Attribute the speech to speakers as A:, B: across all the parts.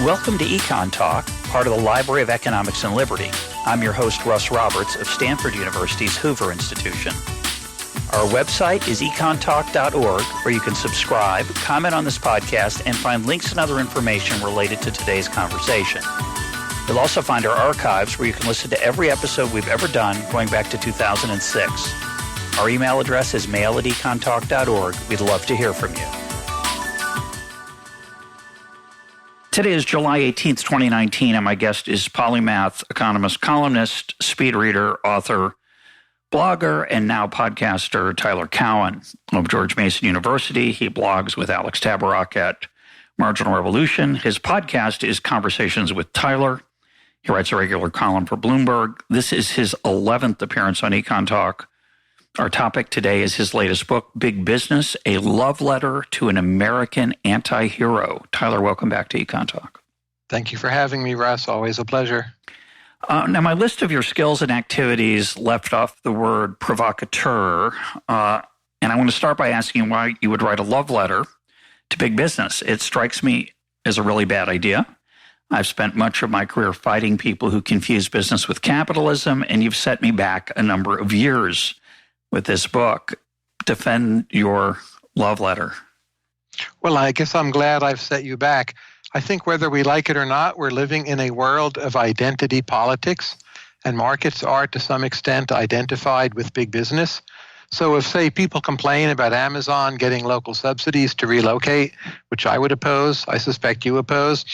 A: Welcome to EconTalk, part of the Library of Economics and Liberty. I'm your host, Russ Roberts of Stanford University's Hoover Institution. Our website is econtalk.org, where you can subscribe, comment on this podcast, and find links and other information related to today's conversation. You'll also find our archives, where you can listen to every episode we've ever done going back to 2006. Our email address is mail@econtalk.org. We'd love to hear from you. Today is July 18th, 2019, and my guest is polymath, economist, columnist, speed reader, author, blogger, and now podcaster Tyler Cowen of George Mason University. He blogs with Alex Tabarrok at Marginal Revolution. His podcast is Conversations with Tyler. He writes a regular column for Bloomberg. This is his 11th appearance on EconTalk. Our topic today is his latest book, Big Business, A Love Letter to an American Anti-Hero. Tyler, welcome back to EconTalk.
B: Thank you for having me, Russ. Always a pleasure.
A: Now, my list of your skills and activities left off the word provocateur, and I want to start by asking why you would write a love letter to big business. It strikes me as a really bad idea. I've spent much of my career fighting people who confuse business with capitalism, and you've set me back a number of years with this book. Defend your love letter.
B: Well, I guess I'm glad I've set you back. I think whether we like it or not, we're living in a world of identity politics, and markets are to some extent identified with big business. So if, say, people complain about Amazon getting local subsidies to relocate, which I would oppose, I suspect you oppose,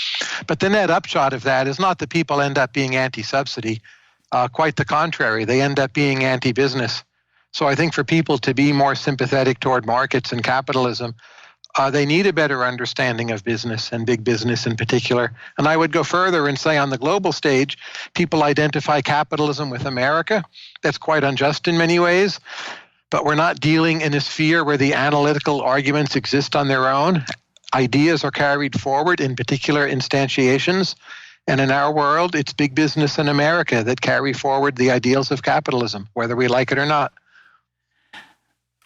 B: but the net upshot of that is not that people end up being anti-subsidy. Quite the contrary, they end up being anti-business. So I think for people to be more sympathetic toward markets and capitalism, they need a better understanding of business and big business in particular. And I would go further and say on the global stage, people identify capitalism with America. That's quite unjust in many ways. But we're not dealing in a sphere where the analytical arguments exist on their own. Ideas are carried forward, in particular instantiations. And in our world, it's big business in America that carry forward the ideals of capitalism, whether we like it or not.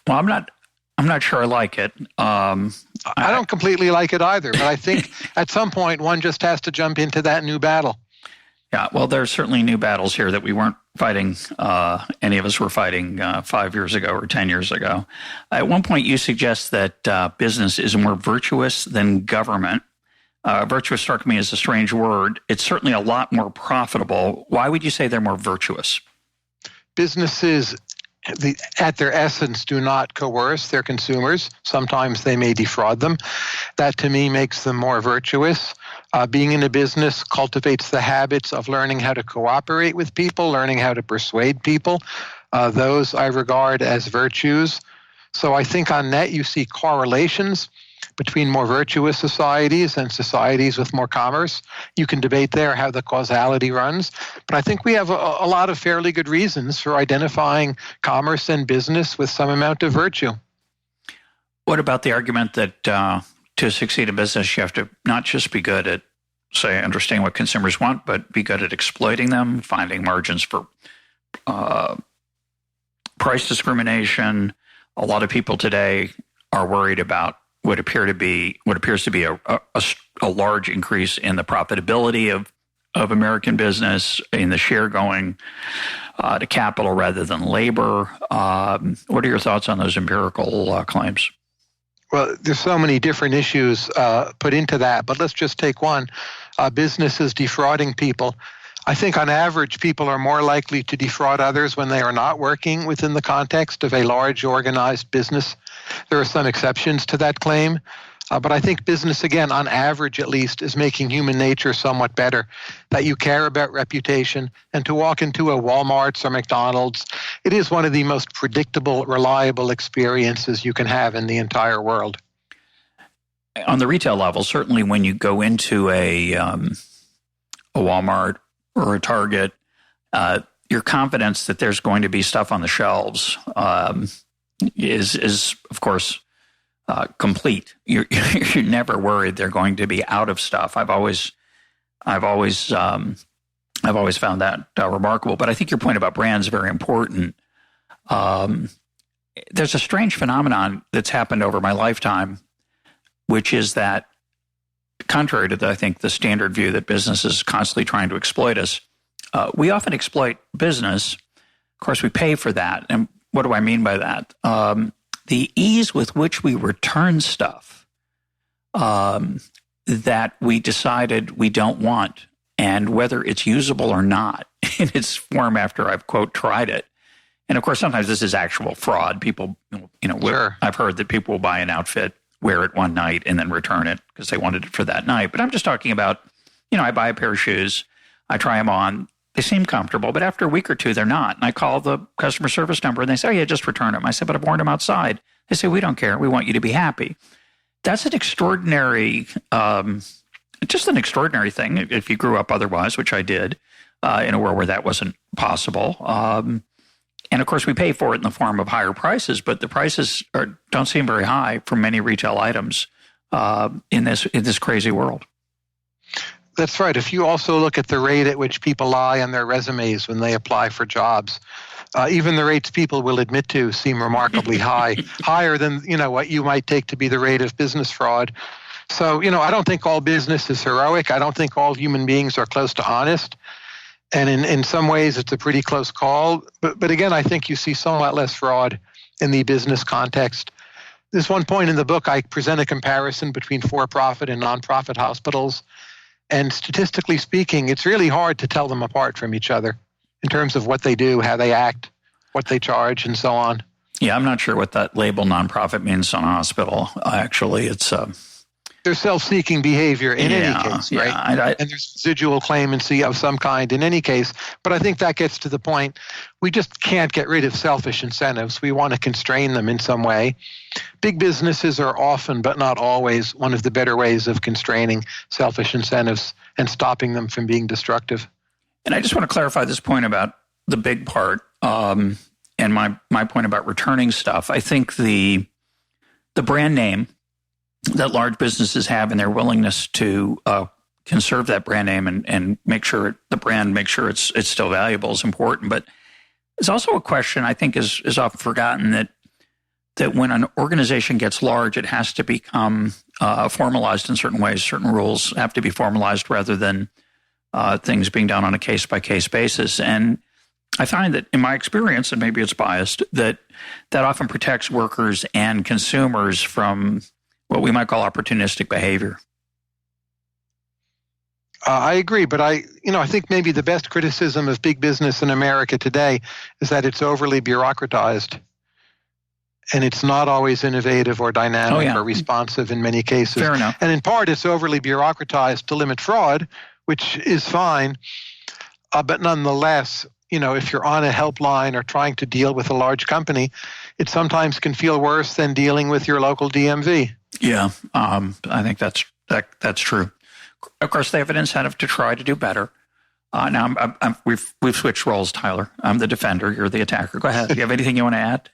A: Well, I'm not sure I like it.
B: I don't completely like it either, but I think at some point one just has to jump into that new battle.
A: Yeah, well, there's certainly new battles here that we weren't fighting, any of us were fighting 5 years ago or 10 years ago. At one point, you suggest that business is more virtuous than government. Virtuous struck me as a strange word. It's certainly a lot more profitable. Why would you say they're more virtuous?
B: Businesses, at their essence, do not coerce their consumers. Sometimes they may defraud them. That, to me, makes them more virtuous. Being in a business cultivates the habits of learning how to cooperate with people, learning how to persuade people. Those I regard as virtues. So I think on net you see correlations between more virtuous societies and societies with more commerce. You can debate there how the causality runs, but I think we have a lot of fairly good reasons for identifying commerce and business with some amount of virtue.
A: What about the argument that to succeed in business, you have to not just be good at, say, understanding what consumers want, but be good at exploiting them, finding margins for price discrimination? A lot of people today are worried about what appears to be a large increase in the profitability of American business, in the share going to capital rather than labor. What are your thoughts on those empirical claims?
B: Well, there's so many different issues put into that, but let's just take one. Businesses defrauding people. I think on average, people are more likely to defraud others when they are not working within the context of a large organized business. There are some exceptions to that claim, but I think business, again, on average at least, is making human nature somewhat better, that you care about reputation, and to walk into a Walmart's or McDonald's, it is one of the most predictable, reliable experiences you can have in the entire world.
A: On the retail level, certainly when you go into a Walmart or a Target, your confidence that there's going to be stuff on the shelves is of course complete. You're never worried they're going to be out of stuff. I've always found that remarkable. But I think your point about brands is very important. There's a strange phenomenon that's happened over my lifetime, which is that contrary to, I think, the standard view that business is constantly trying to exploit us, we often exploit business. Of course, we pay for that. And what do I mean by that? The ease with which we return stuff that we decided we don't want, and whether it's usable or not in its form after I've, quote, tried it. And of course, sometimes this is actual fraud. People,
B: Sure.
A: I've heard that people will buy an outfit, wear it one night, and then return it because they wanted it for that night. But I'm just talking about, I buy a pair of shoes, I try them on, they seem comfortable, but after a week or two, they're not. And I call the customer service number and they say, oh yeah, just return them. I said, but I've worn them outside. They say, we don't care. We want you to be happy. That's an extraordinary, just an extraordinary thing if you grew up otherwise, which I did, in a world where that wasn't possible. And of course, we pay for it in the form of higher prices, but the prices don't seem very high for many retail items in this crazy world.
B: That's right. If you also look at the rate at which people lie on their resumes when they apply for jobs, even the rates people will admit to seem remarkably high, higher than what you might take to be the rate of business fraud. So, I don't think all business is heroic. I don't think all human beings are close to honest. And in some ways, it's a pretty close call. But again, I think you see somewhat less fraud in the business context. There's one point in the book, I present a comparison between for-profit and nonprofit hospitals. And statistically speaking, it's really hard to tell them apart from each other in terms of what they do, how they act, what they charge, and so on.
A: Yeah, I'm not sure what that label nonprofit means on a hospital. Actually, it's
B: there's self-seeking behavior in any case, right?
A: Yeah,
B: and there's residual claimancy of some kind in any case. But I think that gets to the point, we just can't get rid of selfish incentives. We want to constrain them in some way. Big businesses are often, but not always, one of the better ways of constraining selfish incentives and stopping them from being destructive.
A: And I just want to clarify this point about the big part and my point about returning stuff. I think the brand name that large businesses have and their willingness to conserve that brand name and make sure it's still valuable is important. But it's also a question I think is often forgotten that when an organization gets large, it has to become formalized in certain ways. Certain rules have to be formalized rather than things being done on a case-by-case basis. And I find that in my experience, and maybe it's biased, that often protects workers and consumers from what we might call opportunistic behavior.
B: I agree, but I think maybe the best criticism of big business in America today is that it's overly bureaucratized, and it's not always innovative or dynamic or responsive in many cases.
A: Fair enough.
B: And in part, it's overly bureaucratized to limit fraud, which is fine, but nonetheless, if you're on a helpline or trying to deal with a large company, it sometimes can feel worse than dealing with your local DMV.
A: Yeah, I think that's true. Of course, they have an incentive to try to do better. Now, we've switched roles, Tyler. I'm the defender. You're the attacker. Go ahead. Do you have anything you want to add?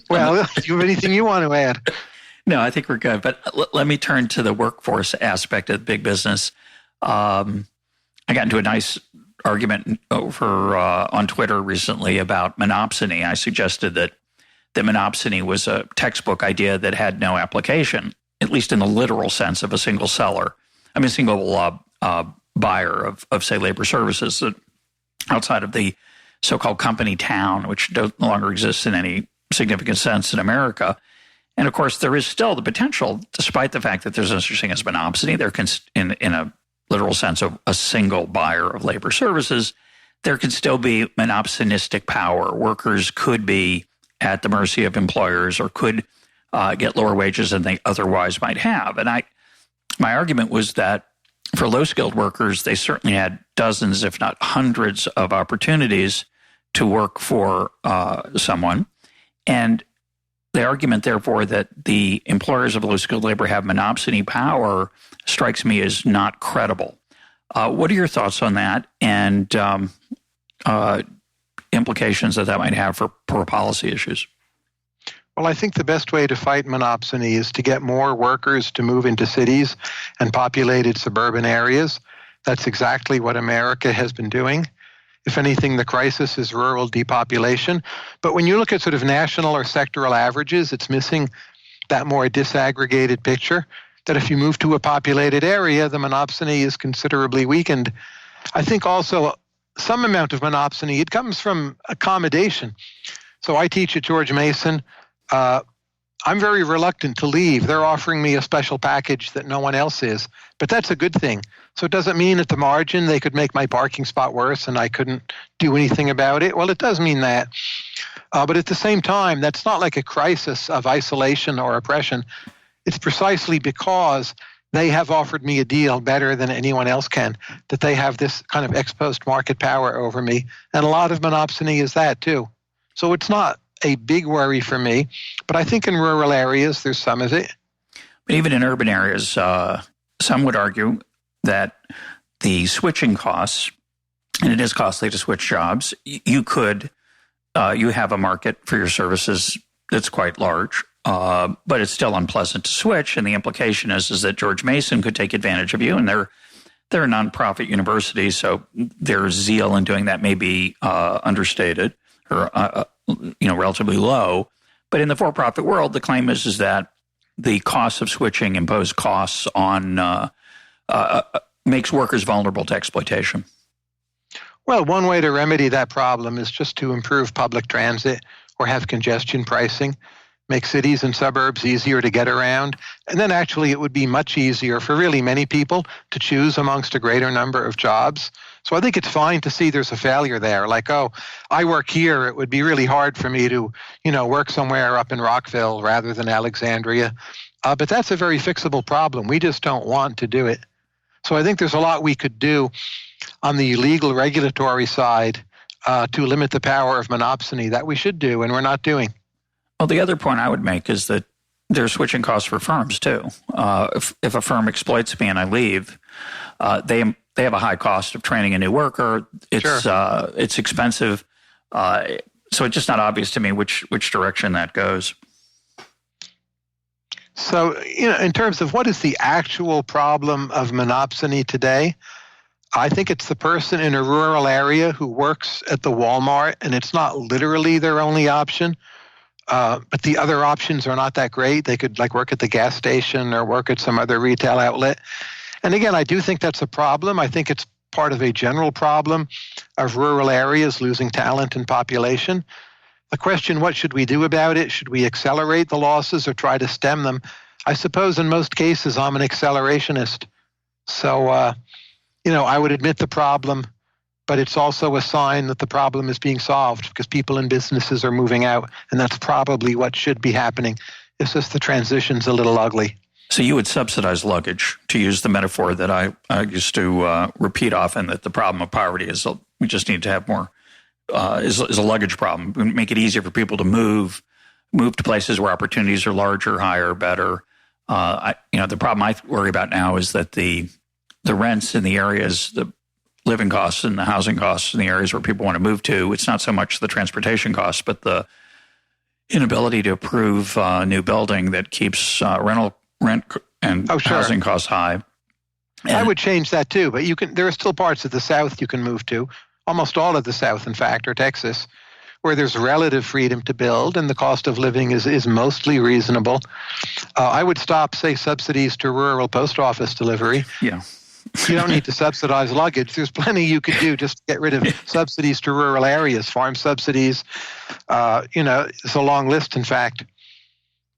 B: Well, do you have anything you want to add?
A: No, I think we're good. But let me turn to the workforce aspect of big business. I got into a nice argument over on Twitter recently about monopsony. I suggested that monopsony was a textbook idea that had no application, at least in the literal sense of a single seller. I mean, single buyer of, say, labor services outside of the so-called company town, which no longer exists in any significant sense in America. And of course, there is still the potential, despite the fact that there's no such thing as monopsony, there can, in a literal sense of a single buyer of labor services, there can still be monopsonistic power. Workers could be at the mercy of employers or could get lower wages than they otherwise might have. And my argument was that for low-skilled workers, they certainly had dozens, if not hundreds, of opportunities to work for someone. And the argument, therefore, that the employers of low-skilled labor have monopsony power strikes me as not credible. What are your thoughts on that and implications that might have for policy issues?
B: Well, I think the best way to fight monopsony is to get more workers to move into cities and populated suburban areas. That's exactly what America has been doing. If anything, the crisis is rural depopulation. But when you look at sort of national or sectoral averages, it's missing that more disaggregated picture. that if you move to a populated area, the monopsony is considerably weakened. I think also some amount of monopsony, it comes from accommodation. So I teach at George Mason. I'm very reluctant to leave. They're offering me a special package that no one else is, but that's a good thing. So it doesn't mean at the margin they could make my parking spot worse and I couldn't do anything about it. Well, it does mean that. But at the same time, that's not like a crisis of isolation or oppression. It's precisely because they have offered me a deal better than anyone else can, that they have this kind of ex post market power over me. And a lot of monopsony is that too. So it's not a big worry for me, but I think in rural areas there's some of it.
A: But even in urban areas, some would argue that the switching costs, and it is costly to switch jobs, you have a market for your services that's quite large, but it's still unpleasant to switch. And the implication is that George Mason could take advantage of you, and they're a nonprofit university, so their zeal in doing that may be understated or relatively low. But in the for-profit world, the claim is that the costs of switching impose costs on makes workers vulnerable to exploitation.
B: Well, one way to remedy that problem is just to improve public transit or have congestion pricing, make cities and suburbs easier to get around. And then actually it would be much easier for really many people to choose amongst a greater number of jobs. So I think it's fine to see there's a failure there. Like, oh, I work here. It would be really hard for me to, work somewhere up in Rockville rather than Alexandria. But that's a very fixable problem. We just don't want to do it. So I think there's a lot we could do on the legal regulatory side to limit the power of monopsony that we should do, and we're not doing.
A: Well, the other point I would make is that there's switching costs for firms too. If a firm exploits me and I leave, they have a high cost of training a new worker. It's expensive, so it's just not obvious to me which direction that goes.
B: So, in terms of what is the actual problem of monopsony today, I think it's the person in a rural area who works at the Walmart, and it's not literally their only option. But the other options are not that great. They could work at the gas station or work at some other retail outlet. And again, I do think that's a problem. I think it's part of a general problem of rural areas losing talent and population. The question, what should we do about it? Should we accelerate the losses or try to stem them? I suppose in most cases I'm an accelerationist. So, I would admit the problem, but it's also a sign that the problem is being solved because people and businesses are moving out, and that's probably what should be happening. It's just the transition's a little ugly.
A: So you would subsidize luggage, to use the metaphor that I used to repeat often, that the problem of poverty is we just need to have more, is a luggage problem. We make it easier for people to move to places where opportunities are larger, higher, better. The problem I worry about now is that the rents in the areas, the living costs and the housing costs in the areas where people want to move to, it's not so much the transportation costs, but the inability to approve new building that keeps rent and housing costs high. And
B: I would change that too, but there are still parts of the South you can move to, almost all of the South, in fact, or Texas, where there's relative freedom to build and the cost of living is mostly reasonable. I would stop, say, subsidies to rural post office delivery.
A: Yeah.
B: You don't need to subsidize luggage. There's plenty you could do just to get rid of subsidies to rural areas, farm subsidies. It's a long list, in fact.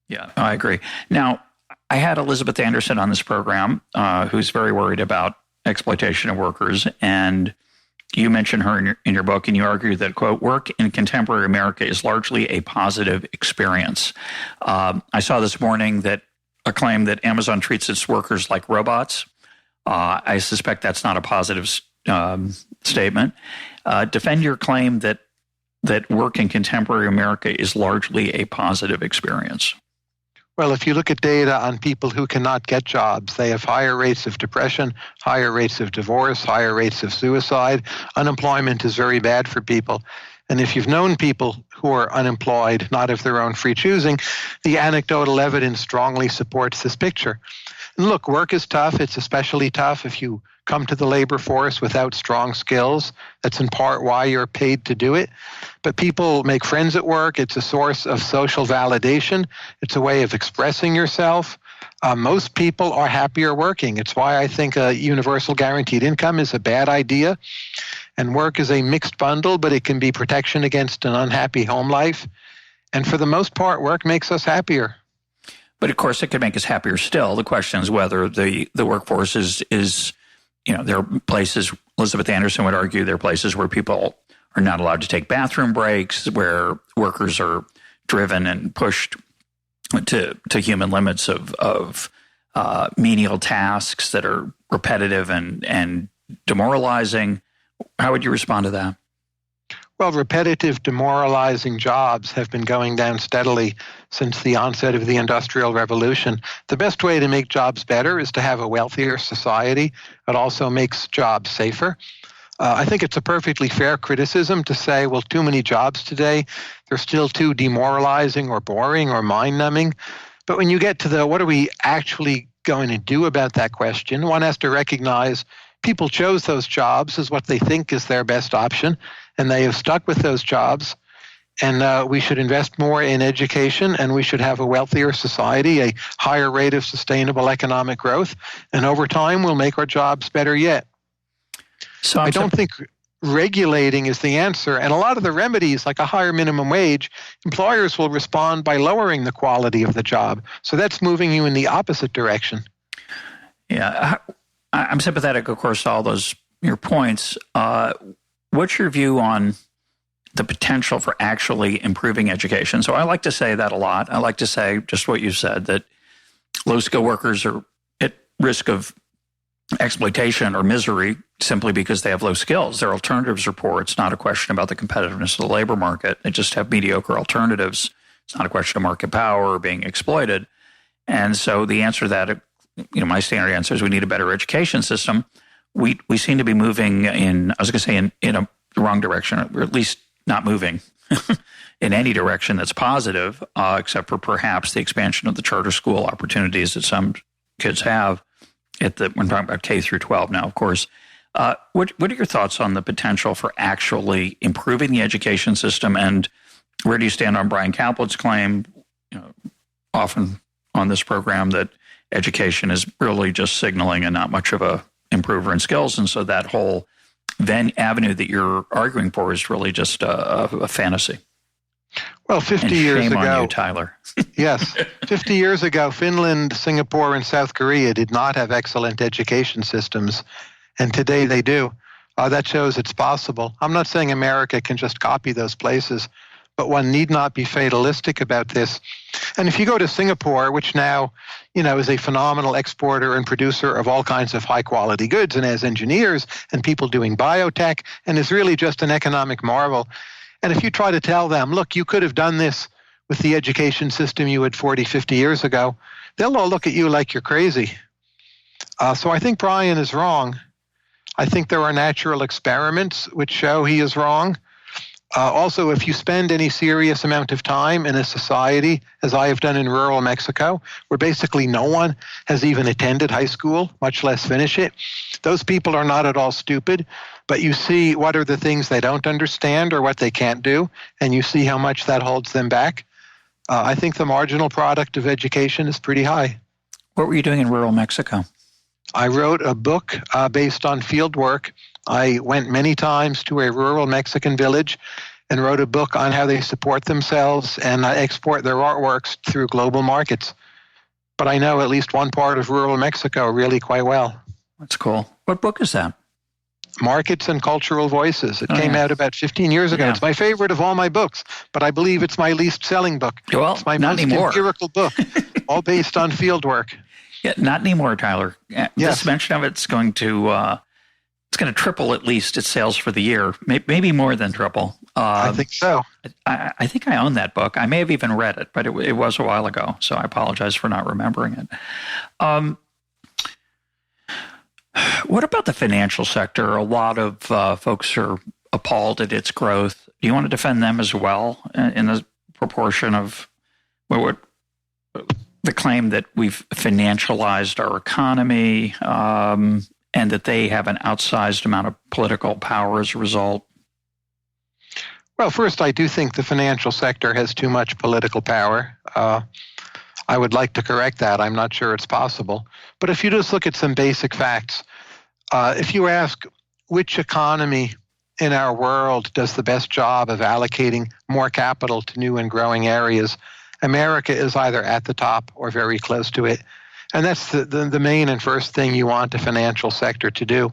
A: Yeah, I agree. Now, I had Elizabeth Anderson on this program, who's very worried about exploitation of workers. And you mentioned her in your book, and you argue that, quote, work in contemporary America is largely a positive experience. I saw this morning that a claim that Amazon treats its workers like robots. I suspect that's not a positive statement. Defend your claim that work in contemporary America is largely a positive experience.
B: Well, if you look at data on people who cannot get jobs, they have higher rates of depression, higher rates of divorce, higher rates of suicide. Unemployment is very bad for people. And if you've known people who are unemployed, not of their own free choosing, the anecdotal evidence strongly supports this picture. And look, work is tough. It's especially tough if you come to the labor force without strong skills. That's in part why you're paid to do it. But people make friends at work. It's a source of social validation. It's a way of expressing yourself. Most people are happier working. It's why I think a universal guaranteed income is a bad idea. And work is a mixed bundle, but it can be protection against an unhappy home life. And for the most part, work makes us happier.
A: But of course, it could make us happier still. The question is whether the workforce is, there are places, Elizabeth Anderson would argue, there are places where people are not allowed to take bathroom breaks, where workers are driven and pushed to human limits of menial tasks that are repetitive and demoralizing. How would you respond to that?
B: Well, repetitive, demoralizing jobs have been going down steadily since the onset of the Industrial Revolution. The best way to make jobs better is to have a wealthier society. It also makes jobs safer. I think it's a perfectly fair criticism to say, well, too many jobs today, they're still too demoralizing or boring or mind-numbing. But when you get to what are we actually going to do about that question, one has to recognize people chose those jobs as what they think is their best option, and they have stuck with those jobs. And we should invest more in education, and we should have a wealthier society, a higher rate of sustainable economic growth, and over time we'll make our jobs better yet. So I don't think regulating is the answer. And a lot of the remedies, like a higher minimum wage, employers will respond by lowering the quality of the job. So that's moving you in the opposite direction.
A: Yeah, I'm sympathetic, of course, to all your points. What's your view on the potential for actually improving education? So I like to say that a lot. I like to say just what you said, that low-skilled workers are at risk of exploitation or misery simply because they have low skills. Their alternatives are poor. It's not a question about the competitiveness of the labor market. They just have mediocre alternatives. It's not a question of market power or being exploited. And so the answer to that, my standard answer is we need a better education system. We seem to be moving in the wrong direction, or at least not moving in any direction that's positive, except for perhaps the expansion of the charter school opportunities that some kids have. We're talking about K through 12 now, of course. What are your thoughts on the potential for actually improving the education system, and where do you stand on Brian Kaplan's claim, often on this program, that education is really just signaling and not much of a improver in skills, and so that whole avenue that you're arguing for is really just a fantasy?
B: Well, 50 years ago,
A: on you, Tyler.
B: Yes, 50 years ago, Finland, Singapore, and South Korea did not have excellent education systems, and today they do. That shows it's possible. I'm not saying America can just copy those places, but one need not be fatalistic about this. And if you go to Singapore, which now, is a phenomenal exporter and producer of all kinds of high-quality goods, and has engineers and people doing biotech, and is really just an economic marvel. And if you try to tell them, look, you could have done this with the education system you had 40, 50 years ago, they'll all look at you like you're crazy. So I think Brian is wrong. I think there are natural experiments which show he is wrong. Also, if you spend any serious amount of time in a society, as I have done in rural Mexico, where basically no one has even attended high school, much less finish it, those people are not at all stupid, but you see what are the things they don't understand or what they can't do, and you see how much that holds them back. I think the marginal product of education is pretty high.
A: What were you doing in rural Mexico?
B: I wrote a book based on field work. I went many times to a rural Mexican village and wrote a book on how they support themselves and export their artworks through global markets. But I know at least one part of rural Mexico really quite well.
A: That's cool. What book is that?
B: Markets and Cultural Voices. It came out about 15 years ago. Yeah. It's my favorite of all my books, but I believe it's my least selling book.
A: Well,
B: it's my
A: not
B: most
A: anymore.
B: Empirical book, all based on field work.
A: Yeah, not anymore, Tyler.
B: Yes.
A: This mention of it's going to triple at least its sales for the year, maybe more than triple.
B: I think so.
A: I think I own that book. I may have even read it, but it was a while ago, so I apologize for not remembering it. What about the financial sector? A lot of folks are appalled at its growth. Do you want to defend them as well in the proportion of what the claim that we've financialized our economy and that they have an outsized amount of political power as a result? Well,
B: first, I do think the financial sector has too much political power. I would like to correct that. I'm not sure it's possible. But if you just look at some basic facts, if you ask which economy in our world does the best job of allocating more capital to new and growing areas, America is either at the top or very close to it. And that's the main and first thing you want the financial sector to do.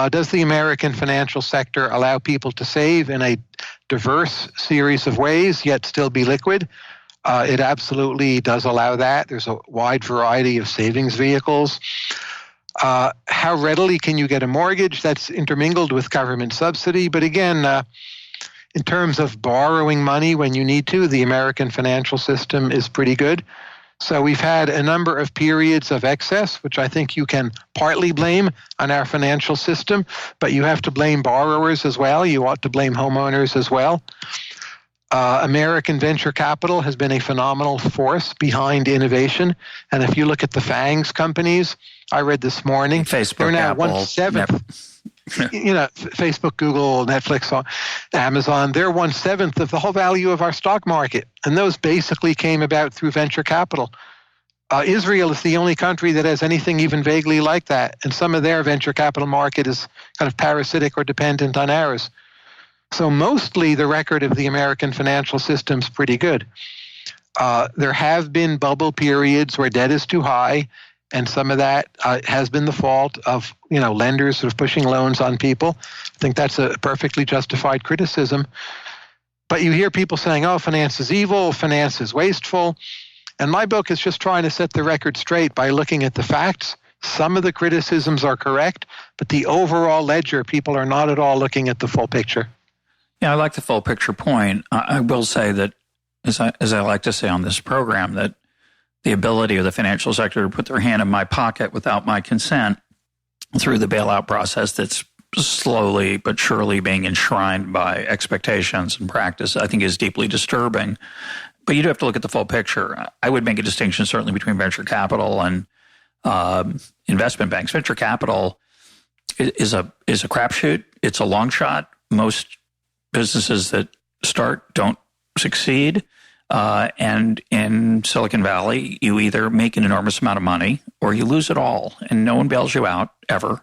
B: Does the American financial sector allow people to save in a diverse series of ways, yet still be liquid? It absolutely does allow that. There's a wide variety of savings vehicles. How readily can you get a mortgage? That's intermingled with government subsidy. But again, in terms of borrowing money when you need to, the American financial system is pretty good. So we've had a number of periods of excess, which I think you can partly blame on our financial system, but you have to blame borrowers as well. You ought to blame homeowners as well. American venture capital has been a phenomenal force behind innovation. And if you look at the FANGs companies, I read this morning,
A: Facebook,
B: they're now
A: Apple,
B: 1/7. Facebook, Google, Netflix, Amazon, they're 1/7 of the whole value of our stock market. And those basically came about through venture capital. Israel is the only country that has anything even vaguely like that. And some of their venture capital market is kind of parasitic or dependent on ours. So mostly the record of the American financial system is pretty good. There have been bubble periods where debt is too high, and some of that has been the fault of lenders sort of pushing loans on people. I think that's a perfectly justified criticism. But you hear people saying, oh, finance is evil, finance is wasteful. And my book is just trying to set the record straight by looking at the facts. Some of the criticisms are correct, but the overall ledger, people are not at all looking at the full picture.
A: Yeah, I like the full picture point. I will say that, as I like to say on this program, that the ability of the financial sector to put their hand in my pocket without my consent through the bailout process that's slowly but surely being enshrined by expectations and practice, I think is deeply disturbing. But you do have to look at the full picture. I would make a distinction certainly between venture capital and investment banks. Venture capital is a crapshoot. It's a long shot. Most businesses that start don't succeed. And in Silicon Valley, you either make an enormous amount of money or you lose it all, and no one bails you out ever.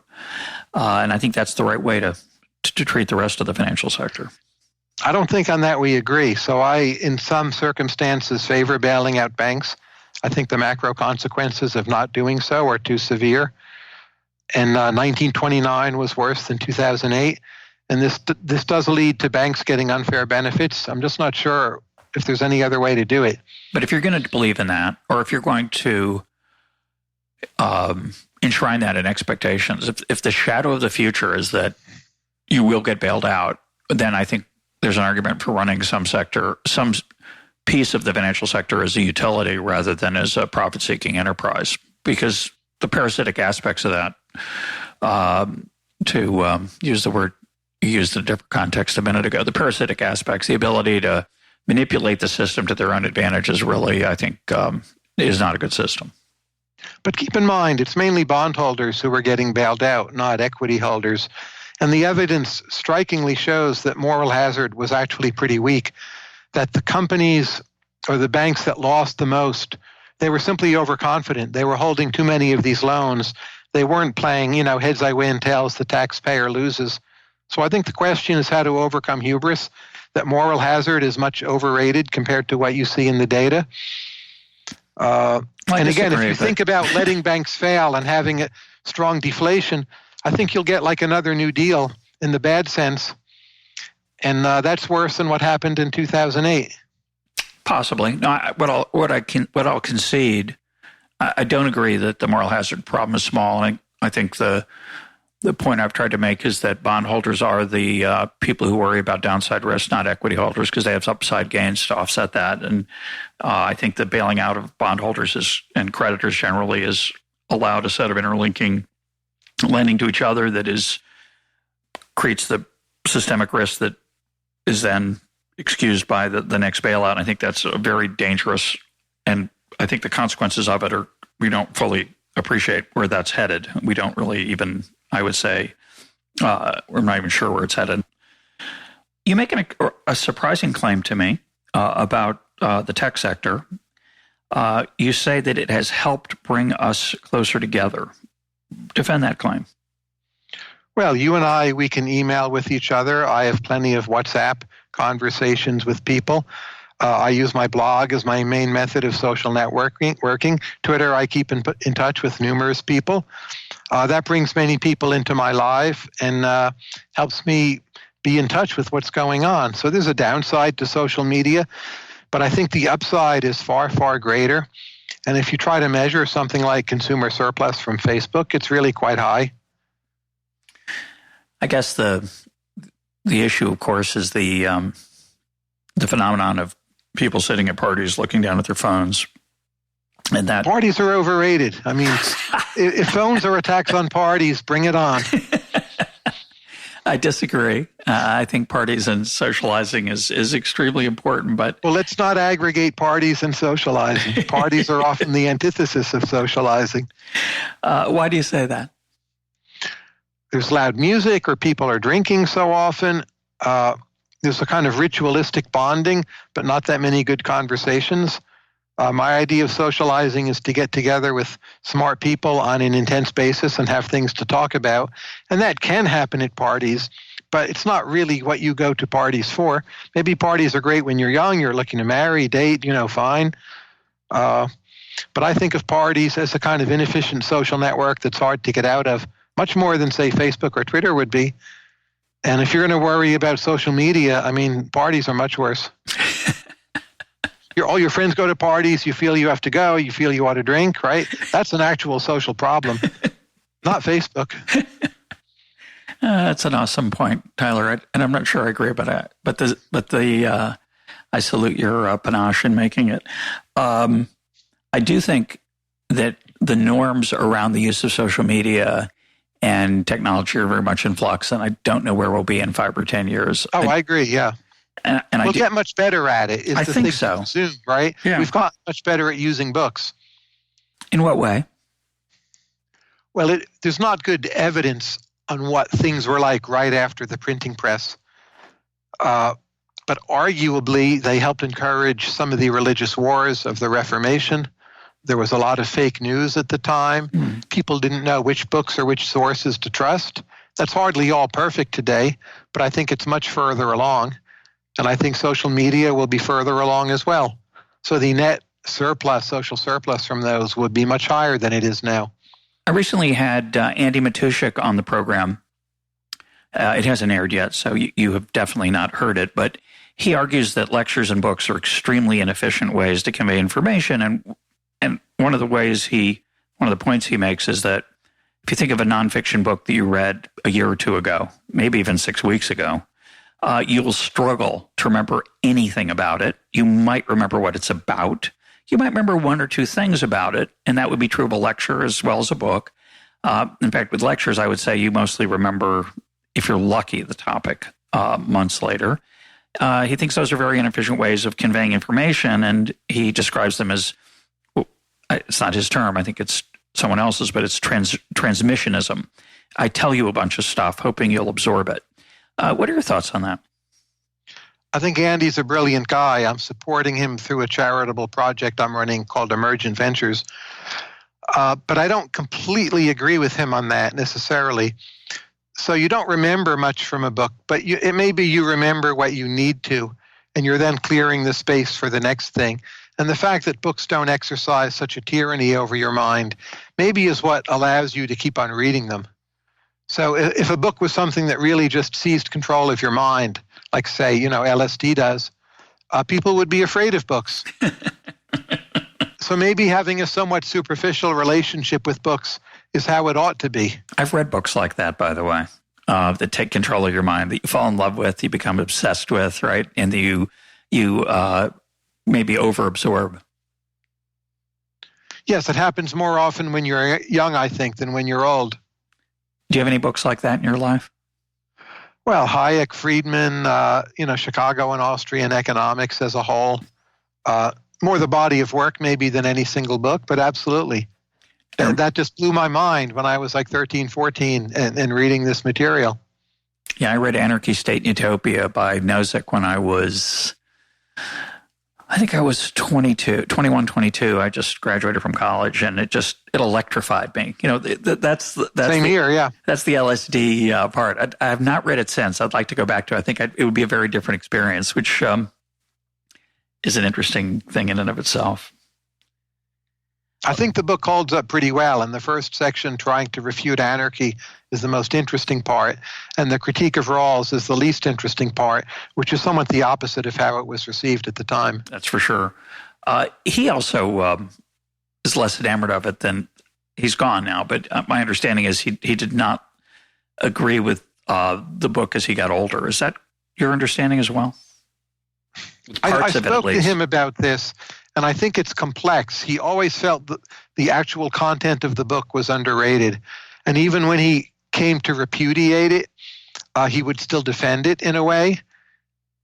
A: And I think that's the right way to treat the rest of the financial sector.
B: I don't think on that we agree. So I, in some circumstances, favor bailing out banks. I think the macro consequences of not doing so are too severe. And 1929 was worse than 2008. And this does lead to banks getting unfair benefits. I'm just not sure if there's any other way to do it.
A: But if you're going to believe in that, or if you're going to enshrine that in expectations, if the shadow of the future is that you will get bailed out, then I think there's an argument for running some piece of the financial sector as a utility rather than as a profit-seeking enterprise. Because the parasitic aspects of that, to use the word you used in a different context a minute ago, the parasitic aspects, the ability to manipulate the system to their own advantage is really, I think, is not a good system.
B: But keep in mind, it's mainly bondholders who are getting bailed out, not equity holders. And the evidence strikingly shows that moral hazard was actually pretty weak, that the companies or the banks that lost the most, they were simply overconfident. They were holding too many of these loans. They weren't playing, heads I win, tails the taxpayer loses. So I think the question is how to overcome hubris, that moral hazard is much overrated compared to what you see in the data. And again, if you think about letting banks fail and having a strong deflation, I think you'll get like another New Deal in the bad sense. And that's worse than what happened in 2008. Possibly.
A: No, what I'll concede, I don't agree that the moral hazard problem is small. I think the point I've tried to make is that bondholders are the people who worry about downside risk, not equity holders, because they have upside gains to offset that. And I think the bailing out of bondholders and creditors generally is allowed a set of interlinking lending to each other that creates the systemic risk that is then excused by the next bailout. And I think that's a very dangerous, and I think the consequences of it we don't fully appreciate where that's headed. We don't really even, I would say, we're not even sure where it's headed. You make a surprising claim to me about the tech sector. You say that it has helped bring us closer together. Defend that claim.
B: Well, you and I, we can email with each other. I have plenty of WhatsApp conversations with people. I use my blog as my main method of social networking. Twitter, I keep in touch with numerous people. That brings many people into my life and helps me be in touch with what's going on. So there's a downside to social media, but I think the upside is far, far greater. And if you try to measure something like consumer surplus from Facebook, it's really quite high.
A: I guess the issue, of course, is the phenomenon of people sitting at parties looking down at their phones. And that
B: parties are overrated. I mean, if phones are a tax on parties, bring it on.
A: I disagree. I think parties and socializing is extremely important. But
B: well, let's not aggregate parties and socializing. Parties are often the antithesis of socializing.
A: Why do you say that?
B: There's loud music, or people are drinking so often. There's a kind of ritualistic bonding, but not that many good conversations. My idea of socializing is to get together with smart people on an intense basis and have things to talk about. And that can happen at parties, but it's not really what you go to parties for. Maybe parties are great when you're young, you're looking to marry, date, fine. But I think of parties as a kind of inefficient social network that's hard to get out of, much more than, say, Facebook or Twitter would be. And if you're going to worry about social media, I mean, parties are much worse. All your friends go to parties, you feel you have to go, you feel you ought to drink, right? That's an actual social problem, not Facebook.
A: That's an awesome point, Tyler, and I'm not sure I agree about that. But I salute your panache in making it. I do think that the norms around the use of social media and technology are very much in flux, and I don't know where we'll be in 5 or 10 years.
B: Oh, I agree, yeah.
A: And
B: we'll get much better at it.
A: I think so.
B: Consume, right?
A: Yeah.
B: We've gotten much better at using books.
A: In what way?
B: Well, there's not good evidence on what things were like right after the printing press. But arguably, they helped encourage some of the religious wars of the Reformation. There was a lot of fake news at the time. People didn't know which books or which sources to trust. That's hardly all perfect today, but I think it's much further along. And I think social media will be further along as well. So the net surplus, social surplus from those would be much higher than it is now.
A: I recently had Andy Matuszek on the program. It hasn't aired yet, so you have definitely not heard it. But he argues that lectures and books are extremely inefficient ways to convey information. And one of the points he makes is that if you think of a nonfiction book that you read a year or two ago, maybe even 6 weeks ago, you will struggle to remember anything about it. You might remember what it's about. You might remember 1 or 2 things about it, and that would be true of a lecture as well as a book. In fact, with lectures, I would say you mostly remember, if you're lucky, the topic months later. He thinks those are very inefficient ways of conveying information, and he describes them as, it's not his term, I think it's someone else's, but it's transmissionism. I tell you a bunch of stuff, hoping you'll absorb it. What are your thoughts on that?
B: I think Andy's a brilliant guy. I'm supporting him through a charitable project I'm running called Emergent Ventures. But I don't completely agree with him on that necessarily. So you don't remember much from a book, but it may be you remember what you need to, and you're then clearing the space for the next thing. And the fact that books don't exercise such a tyranny over your mind maybe is what allows you to keep on reading them. So if a book was something that really just seized control of your mind, like, say, LSD does, people would be afraid of books. So maybe having a somewhat superficial relationship with books is how it ought to be.
A: I've read books like that, by the way, that take control of your mind, that you fall in love with, you become obsessed with, right? And you maybe overabsorb.
B: Yes, it happens more often when you're young, I think, than when you're old.
A: Do you have any books like that in your life?
B: Well, Hayek, Friedman, Chicago and Austrian economics as a whole. More the body of work maybe than any single book, but absolutely. And that just blew my mind when I was like 13, 14 and reading this material.
A: Yeah, I read Anarchy, State, and Utopia by Nozick when I was, I think I was 21, 22. I just graduated from college, and it electrified me. That's
B: Same here, yeah.
A: That's the LSD part. I have not read it since. I'd like to go back to it. I think it would be a very different experience, which is an interesting thing in and of itself.
B: I think the book holds up pretty well, and the first section, trying to refute anarchy, is the most interesting part, and the critique of Rawls is the least interesting part, which is somewhat the opposite of how it was received at the time.
A: That's for sure. He also is less enamored of it than he's gone now, but my understanding is he did not agree with the book as he got older. Is that your understanding as well?
B: I spoke to him about this, and I think it's complex. He always felt that the actual content of the book was underrated. And even when he came to repudiate it, he would still defend it in a way.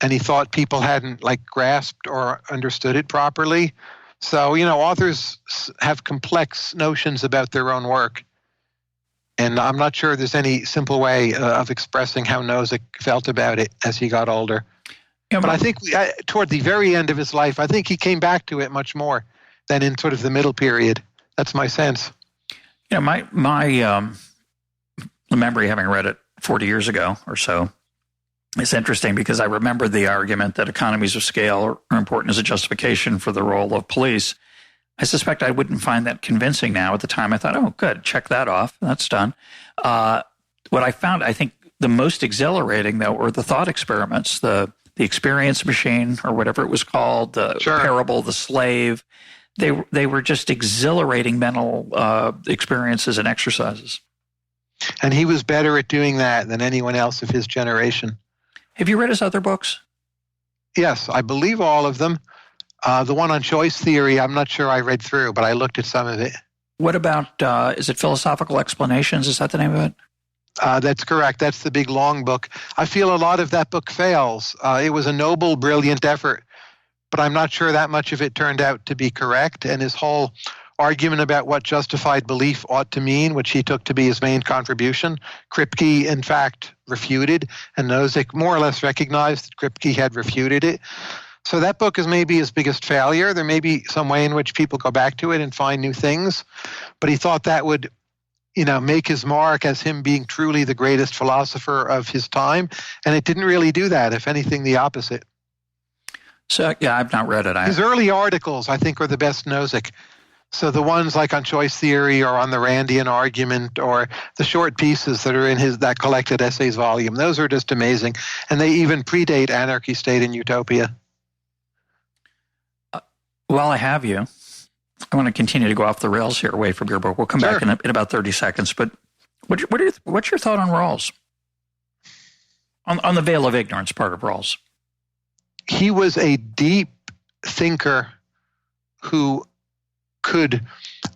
B: And he thought people hadn't grasped or understood it properly. So, authors have complex notions about their own work. And I'm not sure there's any simple way of expressing how Nozick felt about it as he got older. Yeah, but I think toward the very end of his life, I think he came back to it much more than in sort of the middle period. That's my sense.
A: My memory, having read it 40 years ago or so, is interesting because I remember the argument that economies of scale are important as a justification for the role of police. I suspect I wouldn't find that convincing now. At the time, I thought, oh, good, check that off. That's done. What I found, I think, the most exhilarating, though, were the thought experiments, the experience machine, or whatever it was called, the parable, the slave. They were just exhilarating mental experiences and exercises.
B: And he was better at doing that than anyone else of his generation.
A: Have you read his other books?
B: Yes, I believe all of them. The one on choice theory, I'm not sure I read through, but I looked at some of it.
A: What about, is it Philosophical Explanations? Is that the name of it?
B: That's correct. That's the big, long book. I feel a lot of that book fails. It was a noble, brilliant effort, but I'm not sure that much of it turned out to be correct. And his whole argument about what justified belief ought to mean, which he took to be his main contribution, Kripke, in fact, refuted, and Nozick more or less recognized that Kripke had refuted it. So that book is maybe his biggest failure. There may be some way in which people go back to it and find new things, but he thought that would make his mark as him being truly the greatest philosopher of his time. And it didn't really do that. If anything, the opposite.
A: So, yeah, I've not read it.
B: His early articles, I think, are the best Nozick. So the ones like on choice theory or on the Randian argument or the short pieces that are in that collected essays volume, those are just amazing. And they even predate Anarchy, State, and Utopia.
A: While I have you, I want to continue to go off the rails here away from your book. We'll come back in about 30 seconds. But what's your thought on Rawls? On the veil of ignorance part of Rawls?
B: He was a deep thinker who could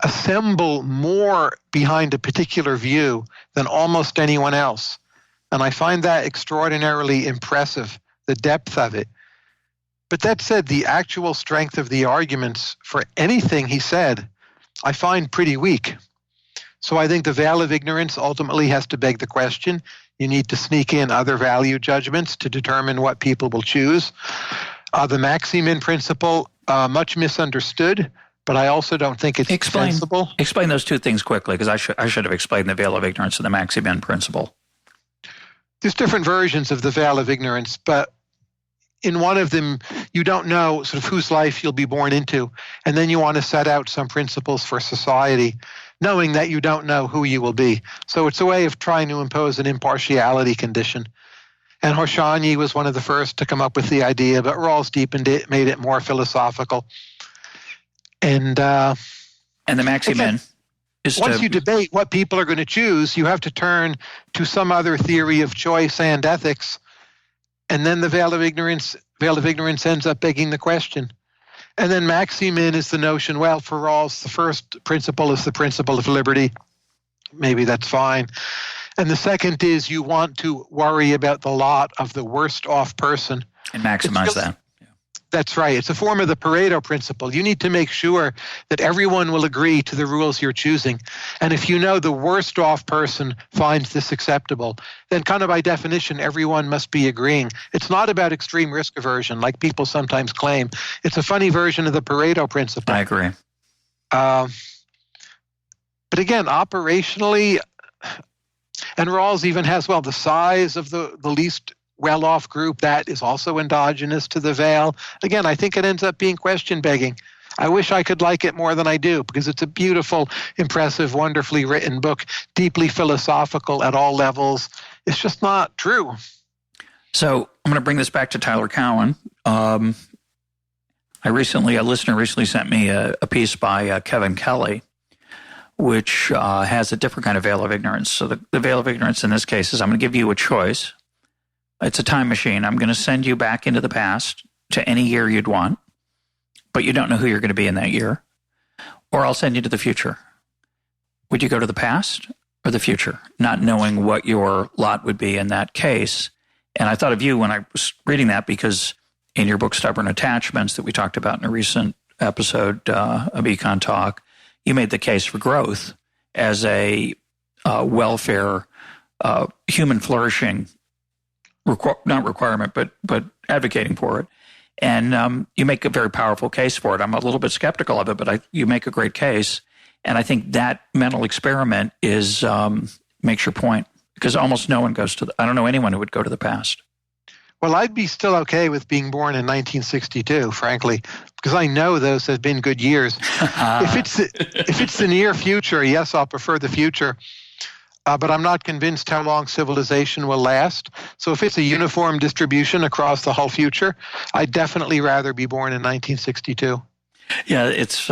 B: assemble more behind a particular view than almost anyone else. And I find that extraordinarily impressive, the depth of it. But that said, the actual strength of the arguments for anything he said, I find pretty weak. So I think the veil of ignorance ultimately has to beg the question. You need to sneak in other value judgments to determine what people will choose. The Maximin principle, much misunderstood, but I also don't think it's sensible.
A: Explain those two things quickly, because I should have explained the veil of ignorance and the Maximin principle.
B: There's different versions of the veil of ignorance, but in one of them, you don't know sort of whose life you'll be born into, and then you want to set out some principles for society, knowing that you don't know who you will be. So it's a way of trying to impose an impartiality condition. And Hoshani was one of the first to come up with the idea, but Rawls deepened it, made it more philosophical. And the
A: Maximin is
B: once you debate what people are going to choose, you have to turn to some other theory of choice and ethics. And then the veil of ignorance ends up begging the question. And then Maximin is the notion, well, for Rawls, the first principle is the principle of liberty. Maybe that's fine. And the second is you want to worry about the lot of the worst off person.
A: And maximize that.
B: That's right. It's a form of the Pareto principle. You need to make sure that everyone will agree to the rules you're choosing. And if you know the worst off person finds this acceptable, then kind of by definition, everyone must be agreeing. It's not about extreme risk aversion, like people sometimes claim. It's a funny version of the Pareto principle.
A: I agree.
B: But again, operationally, and Rawls even has, the size of the least well-off group, that is also endogenous to the veil. Again, I think it ends up being question-begging. I wish I could like it more than I do, because it's a beautiful, impressive, wonderfully written book, deeply philosophical at all levels. It's just not true.
A: So I'm going to bring this back to Tyler Cowen. A listener recently sent me a piece by Kevin Kelly, which has a different kind of veil of ignorance. So the veil of ignorance in this case is I'm going to give you a choice. It's a time machine. I'm going to send you back into the past to any year you'd want, but you don't know who you're going to be in that year. Or I'll send you to the future. Would you go to the past or the future, not knowing what your lot would be in that case? And I thought of you when I was reading that, because in your book, Stubborn Attachments, that we talked about in a recent episode of EconTalk, you made the case for growth as a welfare, human flourishing not requirement, but advocating for it. And you make a very powerful case for it. I'm a little bit skeptical of it, but you make a great case. And I think that mental experiment makes your point, because almost no one goes I don't know anyone who would go to the past.
B: Well, I'd be still okay with being born in 1962, frankly, because I know those have been good years. If it's the near future, yes, I'll prefer the future. But I'm not convinced how long civilization will last. So if it's a uniform distribution across the whole future, I'd definitely rather be born in 1962.
A: Yeah, it's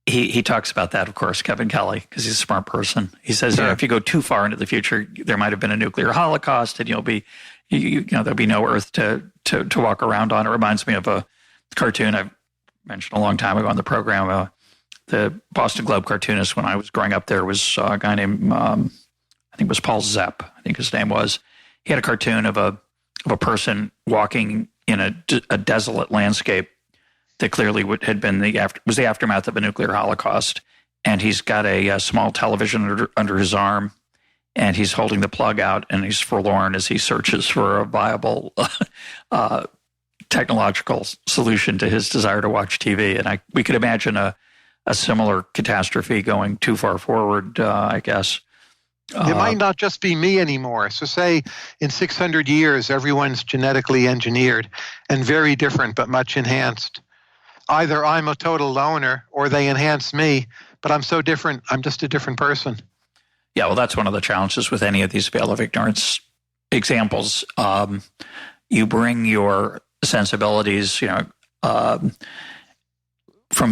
A: he talks about that, of course, Kevin Kelly, because he's a smart person. He says, if you go too far into the future, there might have been a nuclear holocaust, and there'll be no Earth to walk around on. It reminds me of a cartoon I mentioned a long time ago on the program. The Boston Globe cartoonist, when I was growing up, there was a guy named, I think it was Paul Zepp, I think his name was. He had a cartoon of a person walking in a desolate landscape that clearly had been was the aftermath of a nuclear holocaust. And he's got a small television under his arm, and he's holding the plug out, and he's forlorn as he searches for a viable technological solution to his desire to watch TV. And we could imagine a similar catastrophe going too far forward, I guess.
B: It might not just be me anymore. So say in 600 years, everyone's genetically engineered and very different, but much enhanced. Either I'm a total loner or they enhance me, but I'm so different, I'm just a different person.
A: Yeah, well, that's one of the challenges with any of these veil of ignorance examples. You bring your sensibilities, from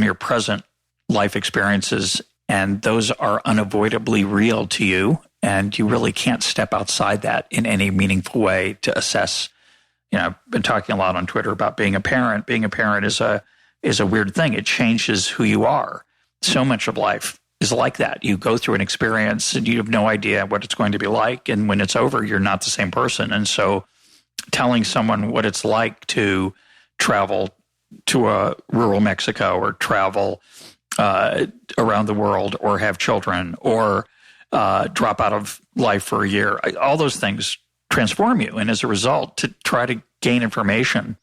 A: your present life experiences, and those are unavoidably real to you, and you really can't step outside that in any meaningful way to assess. I've been talking a lot on Twitter about being a parent. Being a parent is a weird thing. It changes who you are. So much of life is like that. You go through an experience and you have no idea what it's going to be like, and when it's over, you're not the same person. And so telling someone what it's like to travel to a rural Mexico, or travel around the world, or have children, or drop out of life for a year, all those things transform you. And as a result, to try to gain information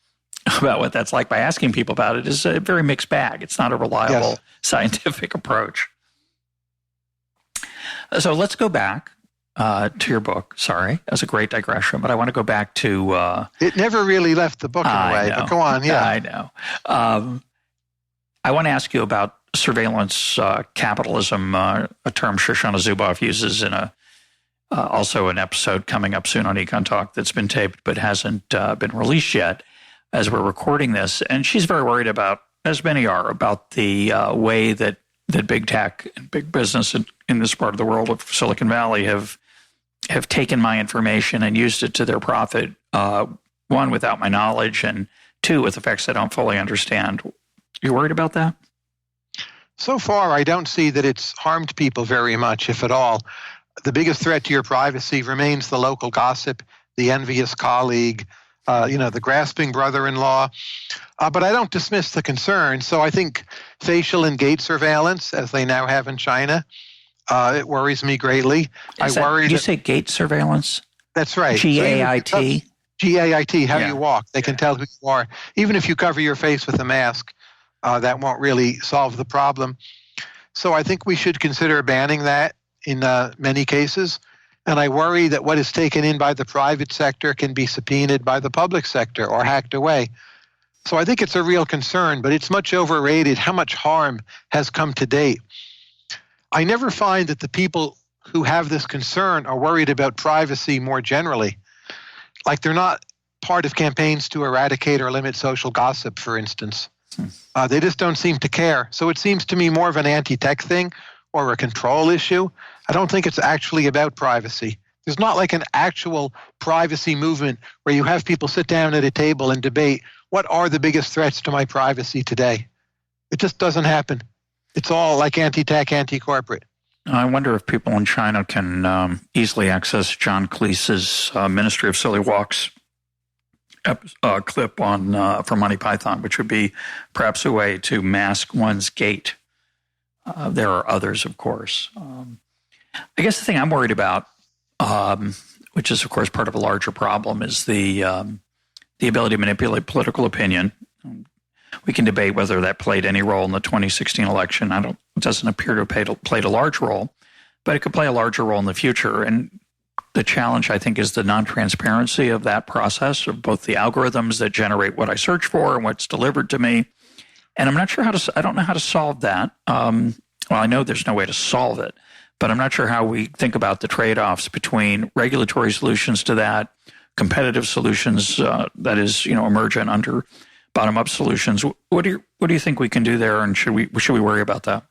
A: about what that's like by asking people about it is a very mixed bag. It's not a reliable scientific approach. So let's go back to your book. Sorry, that was a great digression, but I want to go back to...
B: it never really left the book in a way, but go on, yeah.
A: I know. I want to ask you about surveillance capitalism, a term Shoshana Zuboff uses in also an episode coming up soon on EconTalk that's been taped but hasn't been released yet as we're recording this. And she's very worried about, as many are, about the way that big tech and big business in this part of the world of Silicon Valley have taken my information and used it to their profit, one, without my knowledge, and two, with effects I don't fully understand. You worried about that?
B: So far, I don't see that it's harmed people very much, if at all. The biggest threat to your privacy remains the local gossip, the envious colleague, the grasping brother-in-law. But I don't dismiss the concern. So I think facial and gait surveillance, as they now have in China, it worries me greatly.
A: Did you say gait surveillance?
B: That's right.
A: GAIT?
B: GAIT, how you walk. They can tell who you are. Even if you cover your face with a mask, that won't really solve the problem. So I think we should consider banning that in many cases. And I worry that what is taken in by the private sector can be subpoenaed by the public sector or hacked away. So I think it's a real concern, but it's much overrated how much harm has come to date. I never find that the people who have this concern are worried about privacy more generally. Like they're not part of campaigns to eradicate or limit social gossip, for instance. They just don't seem to care. So it seems to me more of an anti-tech thing or a control issue. I don't think it's actually about privacy. There's not like an actual privacy movement where you have people sit down at a table and debate what are the biggest threats to my privacy today. It just doesn't happen. It's all like anti-tech, anti-corporate.
A: I wonder if people in China can easily access John Cleese's Ministry of Silly Walks clip on from Monty Python, which would be perhaps a way to mask one's gait. There are others, of course. I guess the thing I'm worried about, which is, of course, part of a larger problem, is the ability to manipulate political opinion. We can debate whether that played any role in the 2016 election. It doesn't appear to have played a large role, but it could play a larger role in the future. And the challenge, I think, is the non-transparency of that process, of both the algorithms that generate what I search for and what's delivered to me. And I'm not sure I don't know how to solve that. Well, I know there's no way to solve it, but I'm not sure how we think about the trade-offs between regulatory solutions to that, competitive solutions, that is, emergent under bottom-up solutions. What do you think we can do there, and should we worry about that?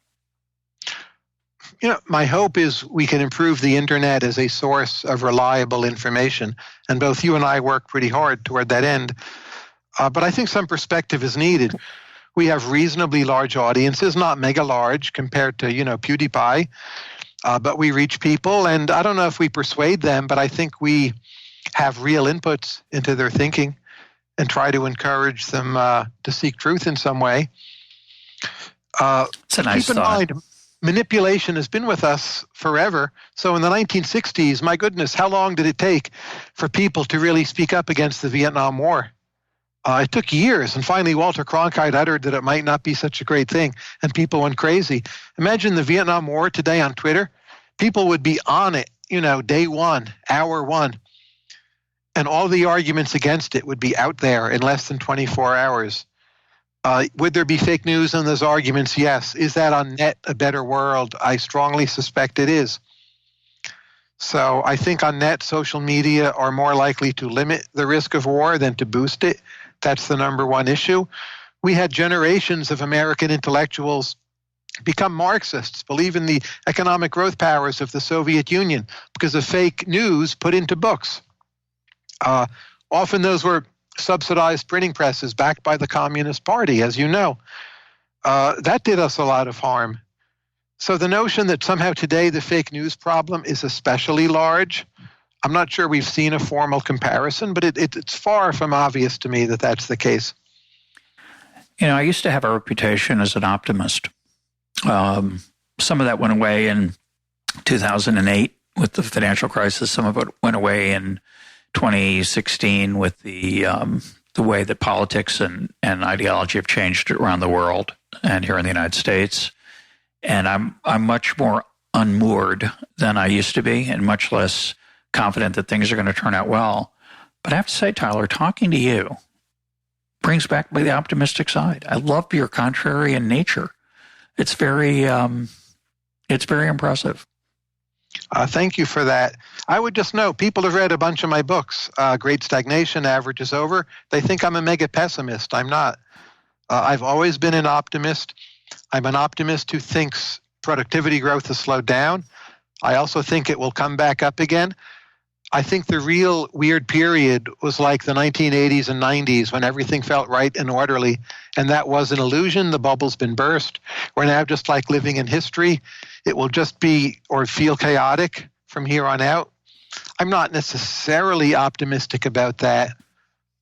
B: My hope is we can improve the internet as a source of reliable information, and both you and I work pretty hard toward that end. But I think some perspective is needed. We have reasonably large audiences, not mega large compared to, PewDiePie, but we reach people, and I don't know if we persuade them, but I think we have real inputs into their thinking and try to encourage them to seek truth in some way.
A: It's a nice
B: keep in
A: thought.
B: mind, manipulation has been with us forever. So in the 1960s, my goodness, how long did it take for people to really speak up against the Vietnam War? It took years, and finally Walter Cronkite uttered that it might not be such a great thing, and people went crazy. Imagine the Vietnam War today on Twitter. People would be on it, day one, hour one, and all the arguments against it would be out there in less than 24 hours. Would there be fake news in those arguments? Yes. Is that on net a better world? I strongly suspect it is. So I think on net, social media are more likely to limit the risk of war than to boost it. That's the number one issue. We had generations of American intellectuals become Marxists, believe in the economic growth powers of the Soviet Union because of fake news put into books. Often those were subsidized printing presses backed by the Communist Party, as you know. That did us a lot of harm. So the notion that somehow today the fake news problem is especially large, I'm not sure we've seen a formal comparison, but it's far from obvious to me that that's the case.
A: I used to have a reputation as an optimist. Some of that went away in 2008 with the financial crisis. Some of it went away in 2016 with the way that politics and ideology have changed around the world and here in the United States. And I'm much more unmoored than I used to be, and much less confident that things are going to turn out well. But I have to say, Tyler, talking to you brings back the optimistic side. I love your contrarian nature. It's very impressive.
B: Thank you for that. I would just note, people have read a bunch of my books, Great Stagnation, Average is Over. They think I'm a mega pessimist. I'm not. I've always been an optimist. I'm an optimist who thinks productivity growth has slowed down. I also think it will come back up again. I think the real weird period was like the 1980s and 90s when everything felt right and orderly, and that was an illusion. The bubble's been burst. We're now just like living in history. It will just be or feel chaotic from here on out. I'm not necessarily optimistic about that,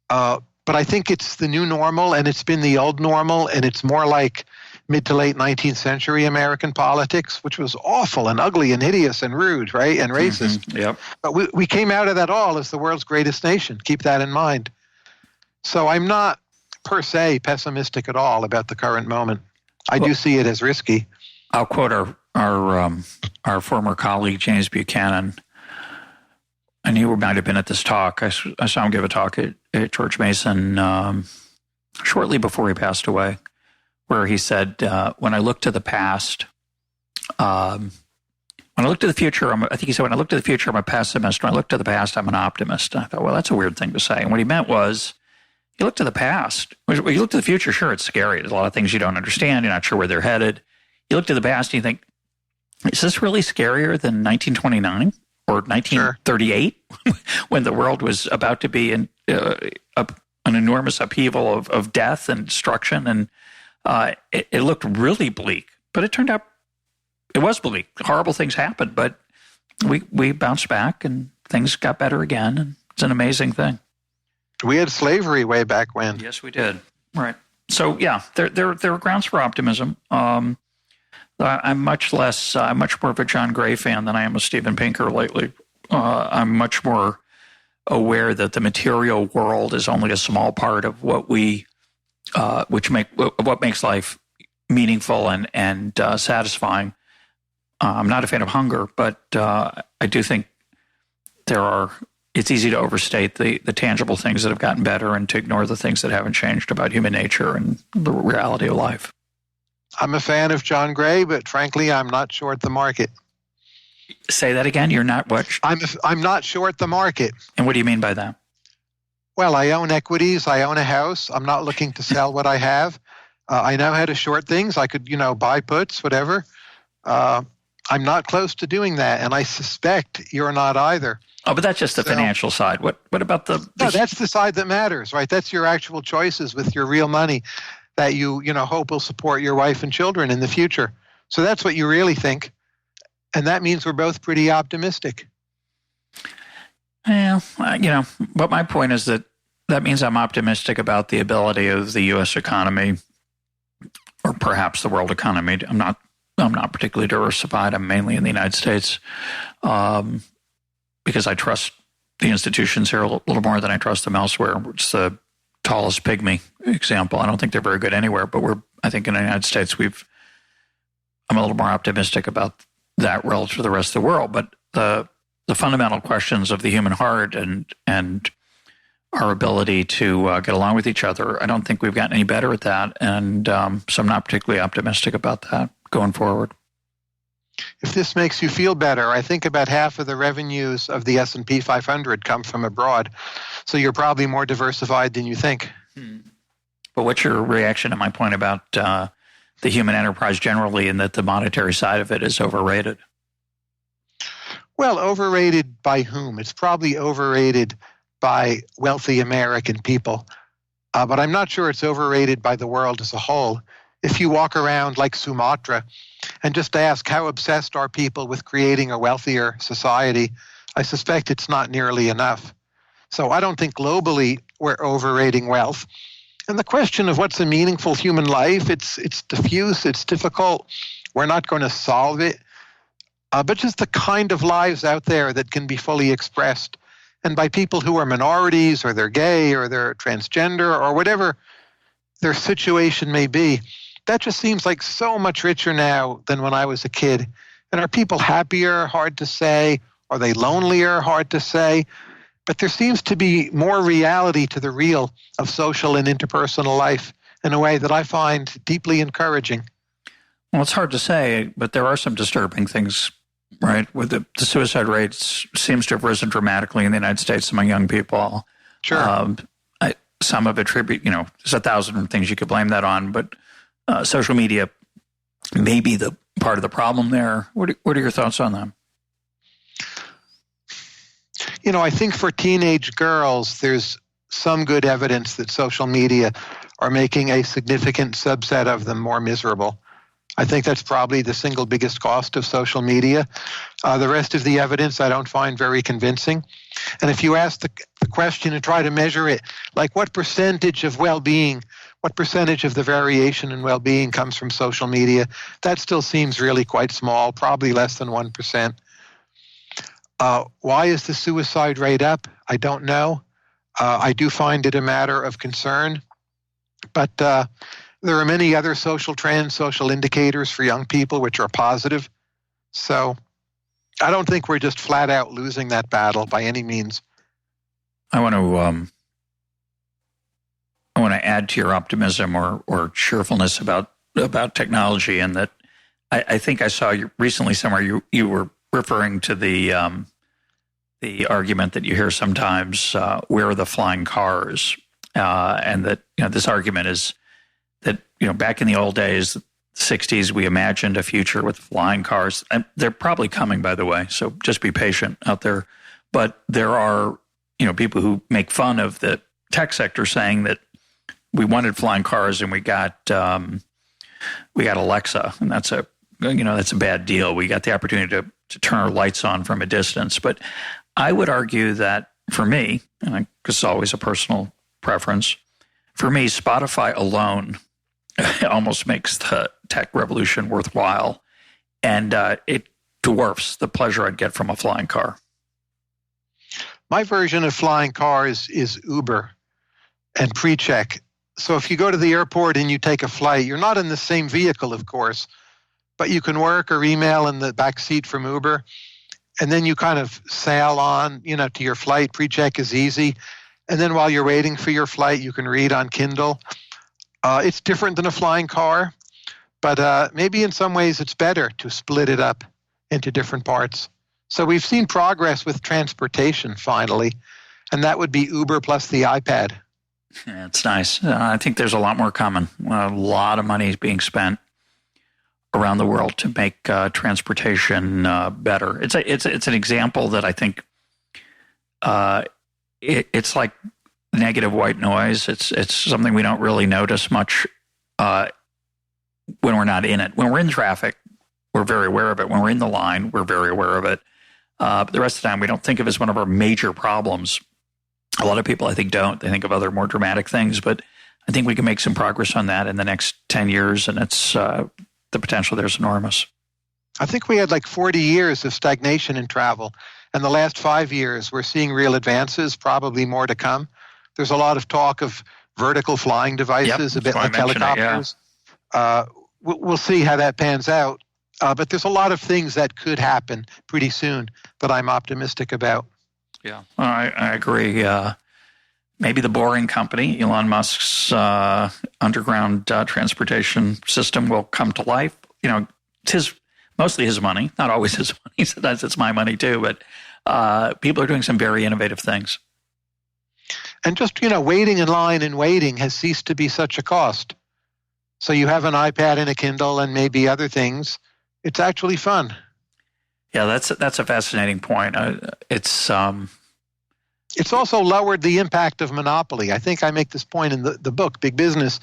B: But I think it's the new normal, and it's been the old normal, and it's more like mid to late 19th century American politics, which was awful and ugly and hideous and rude, right, and racist.
A: Mm-hmm. Yep.
B: But we came out of that all as the world's greatest nation. Keep that in mind. So I'm not per se pessimistic at all about the current moment. I do see it as risky.
A: I'll quote our former colleague James Buchanan, and he might have been at this talk. I saw him give a talk at George Mason shortly before he passed away, where he said, "When I look to the past, when I look to the future, I think he said, when I look to the future, I'm a pessimist. When I look to the past, I'm an optimist." And I thought, well, that's a weird thing to say. And what he meant was, you look to the past. When you look to the future, sure, it's scary. There's a lot of things you don't understand. You're not sure where they're headed. You look to the past and you think, is this really scarier than 1929 or 1938 when the world was about to be in an enormous upheaval of death and destruction? And it looked really bleak, but it turned out it was bleak. Horrible things happened, but we bounced back and things got better again. And it's an amazing thing.
B: We had slavery way back when.
A: Yes, we did. Right. So yeah, there are grounds for optimism. I'm much more of a John Gray fan than I am a Steven Pinker lately. I'm much more aware that the material world is only a small part of what what makes life meaningful and satisfying. I'm not a fan of hunger, but I do think it's easy to overstate the tangible things that have gotten better and to ignore the things that haven't changed about human nature and the reality of life.
B: I'm a fan of John Gray, but frankly, I'm not short the market.
A: Say that again. You're not what?
B: I'm not short the market.
A: And what do you mean by that?
B: Well, I own equities. I own a house. I'm not looking to sell what I have. I know how to short things. I could, buy puts, whatever. I'm not close to doing that, and I suspect you're not either.
A: Oh, but that's just the financial side. What about the?
B: No, that's the side that matters, right? That's your actual choices with your real money that you hope will support your wife and children in the future. So that's what you really think, and that means we're both pretty optimistic.
A: Well, but my point is that means I'm optimistic about the ability of the U.S. economy, or perhaps the world economy. I'm not particularly diversified. I'm mainly in the United States, because I trust the institutions here a little more than I trust them elsewhere. It's the tallest pygmy example. I don't think they're very good anywhere, but I think in the United States, I'm a little more optimistic about that relative to the rest of the world. But the fundamental questions of the human heart and our ability to get along with each other, I don't think we've gotten any better at that. And so I'm not particularly optimistic about that going forward.
B: If this makes you feel better, I think about half of the revenues of the S&P 500 come from abroad. So you're probably more diversified than you think.
A: But what's your reaction to my point about the human enterprise generally, and that the monetary side of it is overrated?
B: Well, overrated by whom? It's probably overrated by wealthy American people. But I'm not sure it's overrated by the world as a whole. If you walk around like Sumatra and just ask how obsessed are people with creating a wealthier society, I suspect it's not nearly enough. So I don't think globally we're overrating wealth. And the question of what's a meaningful human life, it's diffuse, it's difficult. We're not going to solve it. But just the kind of lives out there that can be fully expressed, and by people who are minorities, or they're gay, or they're transgender, or whatever their situation may be. That just seems like so much richer now than when I was a kid. And are people happier? Hard to say. Are they lonelier? Hard to say. But there seems to be more reality to the real of social and interpersonal life in a way that I find deeply encouraging.
A: Well, it's hard to say, but there are some disturbing things, right? With the suicide rates seems to have risen dramatically in the United States among young people.
B: Sure.
A: Some of it there's 1,000 things you could blame that on, but social media may be the part of the problem there. What are your thoughts on that?
B: I think for teenage girls, there's some good evidence that social media are making a significant subset of them more miserable. I think that's probably the single biggest cost of social media. The rest of the evidence I don't find very convincing. And if you ask the question and try to measure it, like what percentage of well-being, what percentage of the variation in well-being comes from social media, that still seems really quite small, probably less than 1%. Why is the suicide rate up? I don't know. I do find it a matter of concern. But there are many other social trends, social indicators for young people which are positive. So I don't think we're just flat out losing that battle by any means.
A: I want to add to your optimism or cheerfulness about technology, and that I think I saw you recently somewhere you were referring to the argument that you hear sometimes, where are the flying cars? And that this argument is that back in the old days, the 60s, we imagined a future with flying cars, and they're probably coming, by the way. So just be patient out there. But there are people who make fun of the tech sector, saying that we wanted flying cars and we got Alexa, and that's a bad deal. We got the opportunity to turn our lights on from a distance. But I would argue that for me, and it's always a personal preference, for me, Spotify alone almost makes the tech revolution worthwhile, and it dwarfs the pleasure I'd get from a flying car.
B: My version of flying cars is Uber and pre-check. So if you go to the airport and you take a flight, you're not in the same vehicle, of course, but you can work or email in the back seat from Uber, and then you kind of sail on, to your flight. Pre-check is easy. And then while you're waiting for your flight, you can read on Kindle. It's different than a flying car, but maybe in some ways it's better to split it up into different parts. So we've seen progress with transportation finally, and that would be Uber plus the iPad.
A: Yeah, it's nice. I think there's a lot more coming. A lot of money is being spent around the world to make transportation better. It's an example that I think it's like negative white noise. It's something we don't really notice much when we're not in it. When we're in traffic, we're very aware of it. When we're in the line, we're very aware of it. But the rest of the time, we don't think of it as one of our major problems. A lot of people, I think, don't. They think of other more dramatic things. But I think we can make some progress on that in the next 10 years, and it's the potential there's enormous.
B: I think we had like 40 years of stagnation in travel. And the last 5 years, we're seeing real advances, probably more to come. There's a lot of talk of vertical flying devices, a bit like helicopters. We'll see how that pans out. But there's a lot of things that could happen pretty soon that I'm optimistic about.
A: Yeah, I agree. Maybe the Boring Company, Elon Musk's underground transportation system, will come to life. It's mostly his money, not always his money. Sometimes it's my money too, but people are doing some very innovative things.
B: And just, waiting in line and waiting has ceased to be such a cost. So you have an iPad and a Kindle and maybe other things. It's actually fun.
A: Yeah, that's a fascinating point. It's
B: also lowered the impact of monopoly. I think I make this point in the book, Big Business,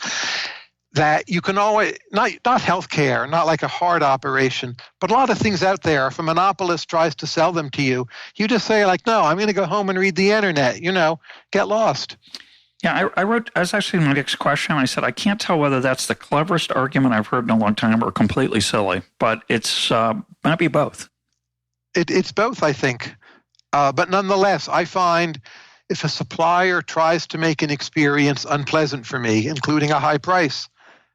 B: that you can always, not healthcare, not like a hard operation, but a lot of things out there, if a monopolist tries to sell them to you, you just say like, no, I'm going to go home and read the internet, get lost.
A: Yeah, I was actually my next question. I said, I can't tell whether that's the cleverest argument I've heard in a long time or completely silly, but it's might be both.
B: It's both, I think. But nonetheless, I find if a supplier tries to make an experience unpleasant for me, including a high price,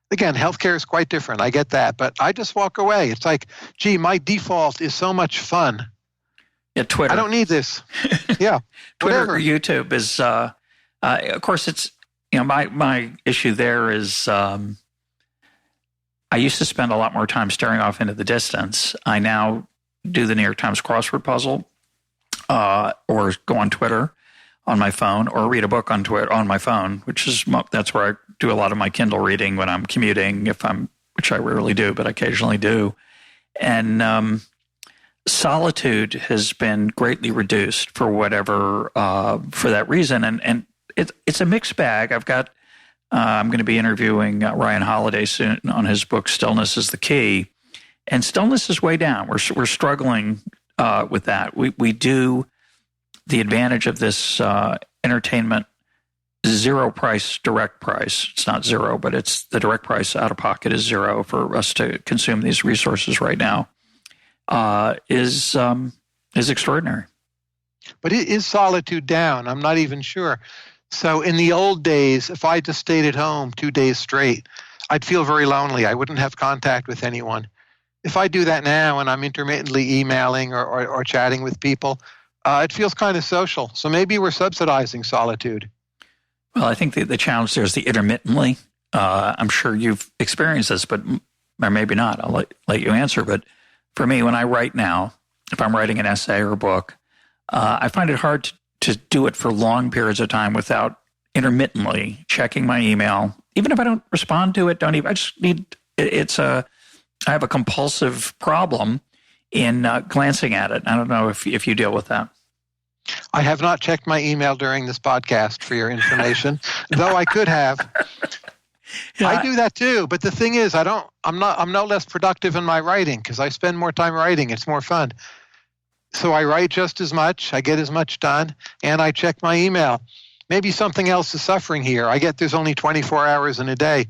B: again, healthcare is quite different. I get that. But I just walk away. It's like, gee, my default is so much fun.
A: Yeah, Twitter.
B: I don't need this. Yeah.
A: Twitter
B: whatever.
A: or YouTube is, of course, it's, my issue there is I used to spend a lot more time staring off into the distance. I now do the New York Times crossword puzzle or go on Twitter on my phone or read a book on Twitter on my phone, that's where I do a lot of my Kindle reading when I'm commuting, which I rarely do, but occasionally do. And solitude has been greatly reduced for whatever, for that reason. And it's a mixed bag. I've got I'm going to be interviewing Ryan Holiday soon on his book, Stillness is the Key. And stillness is way down. We're struggling with that. We do the advantage of this entertainment zero price, direct price. It's not zero, but it's the direct price out of pocket is zero for us to consume these resources right now is extraordinary.
B: But is solitude down? I'm not even sure. So in the old days, if I just stayed at home 2 days straight, I'd feel very lonely. I wouldn't have contact with anyone. If I do that now and I'm intermittently emailing or chatting with people, it feels kind of social. So maybe we're subsidizing solitude.
A: Well, I think the challenge there is the intermittently. I'm sure you've experienced this, but or maybe not. I'll let you answer. But for me, when I write now, if I'm writing an essay or a book, I find it hard to do it for long periods of time without intermittently checking my email. Even if I don't respond to it, I just need, I have a compulsive problem in glancing at it. I don't know if you deal with that.
B: I have not checked my email during this podcast for your information, though I could have. Yeah. I do that too, but the thing is, I'm no less productive in my writing because I spend more time writing. It's more fun. So I write just as much, I get as much done, and I check my email. Maybe something else is suffering here. I get there's only 24 hours in a day.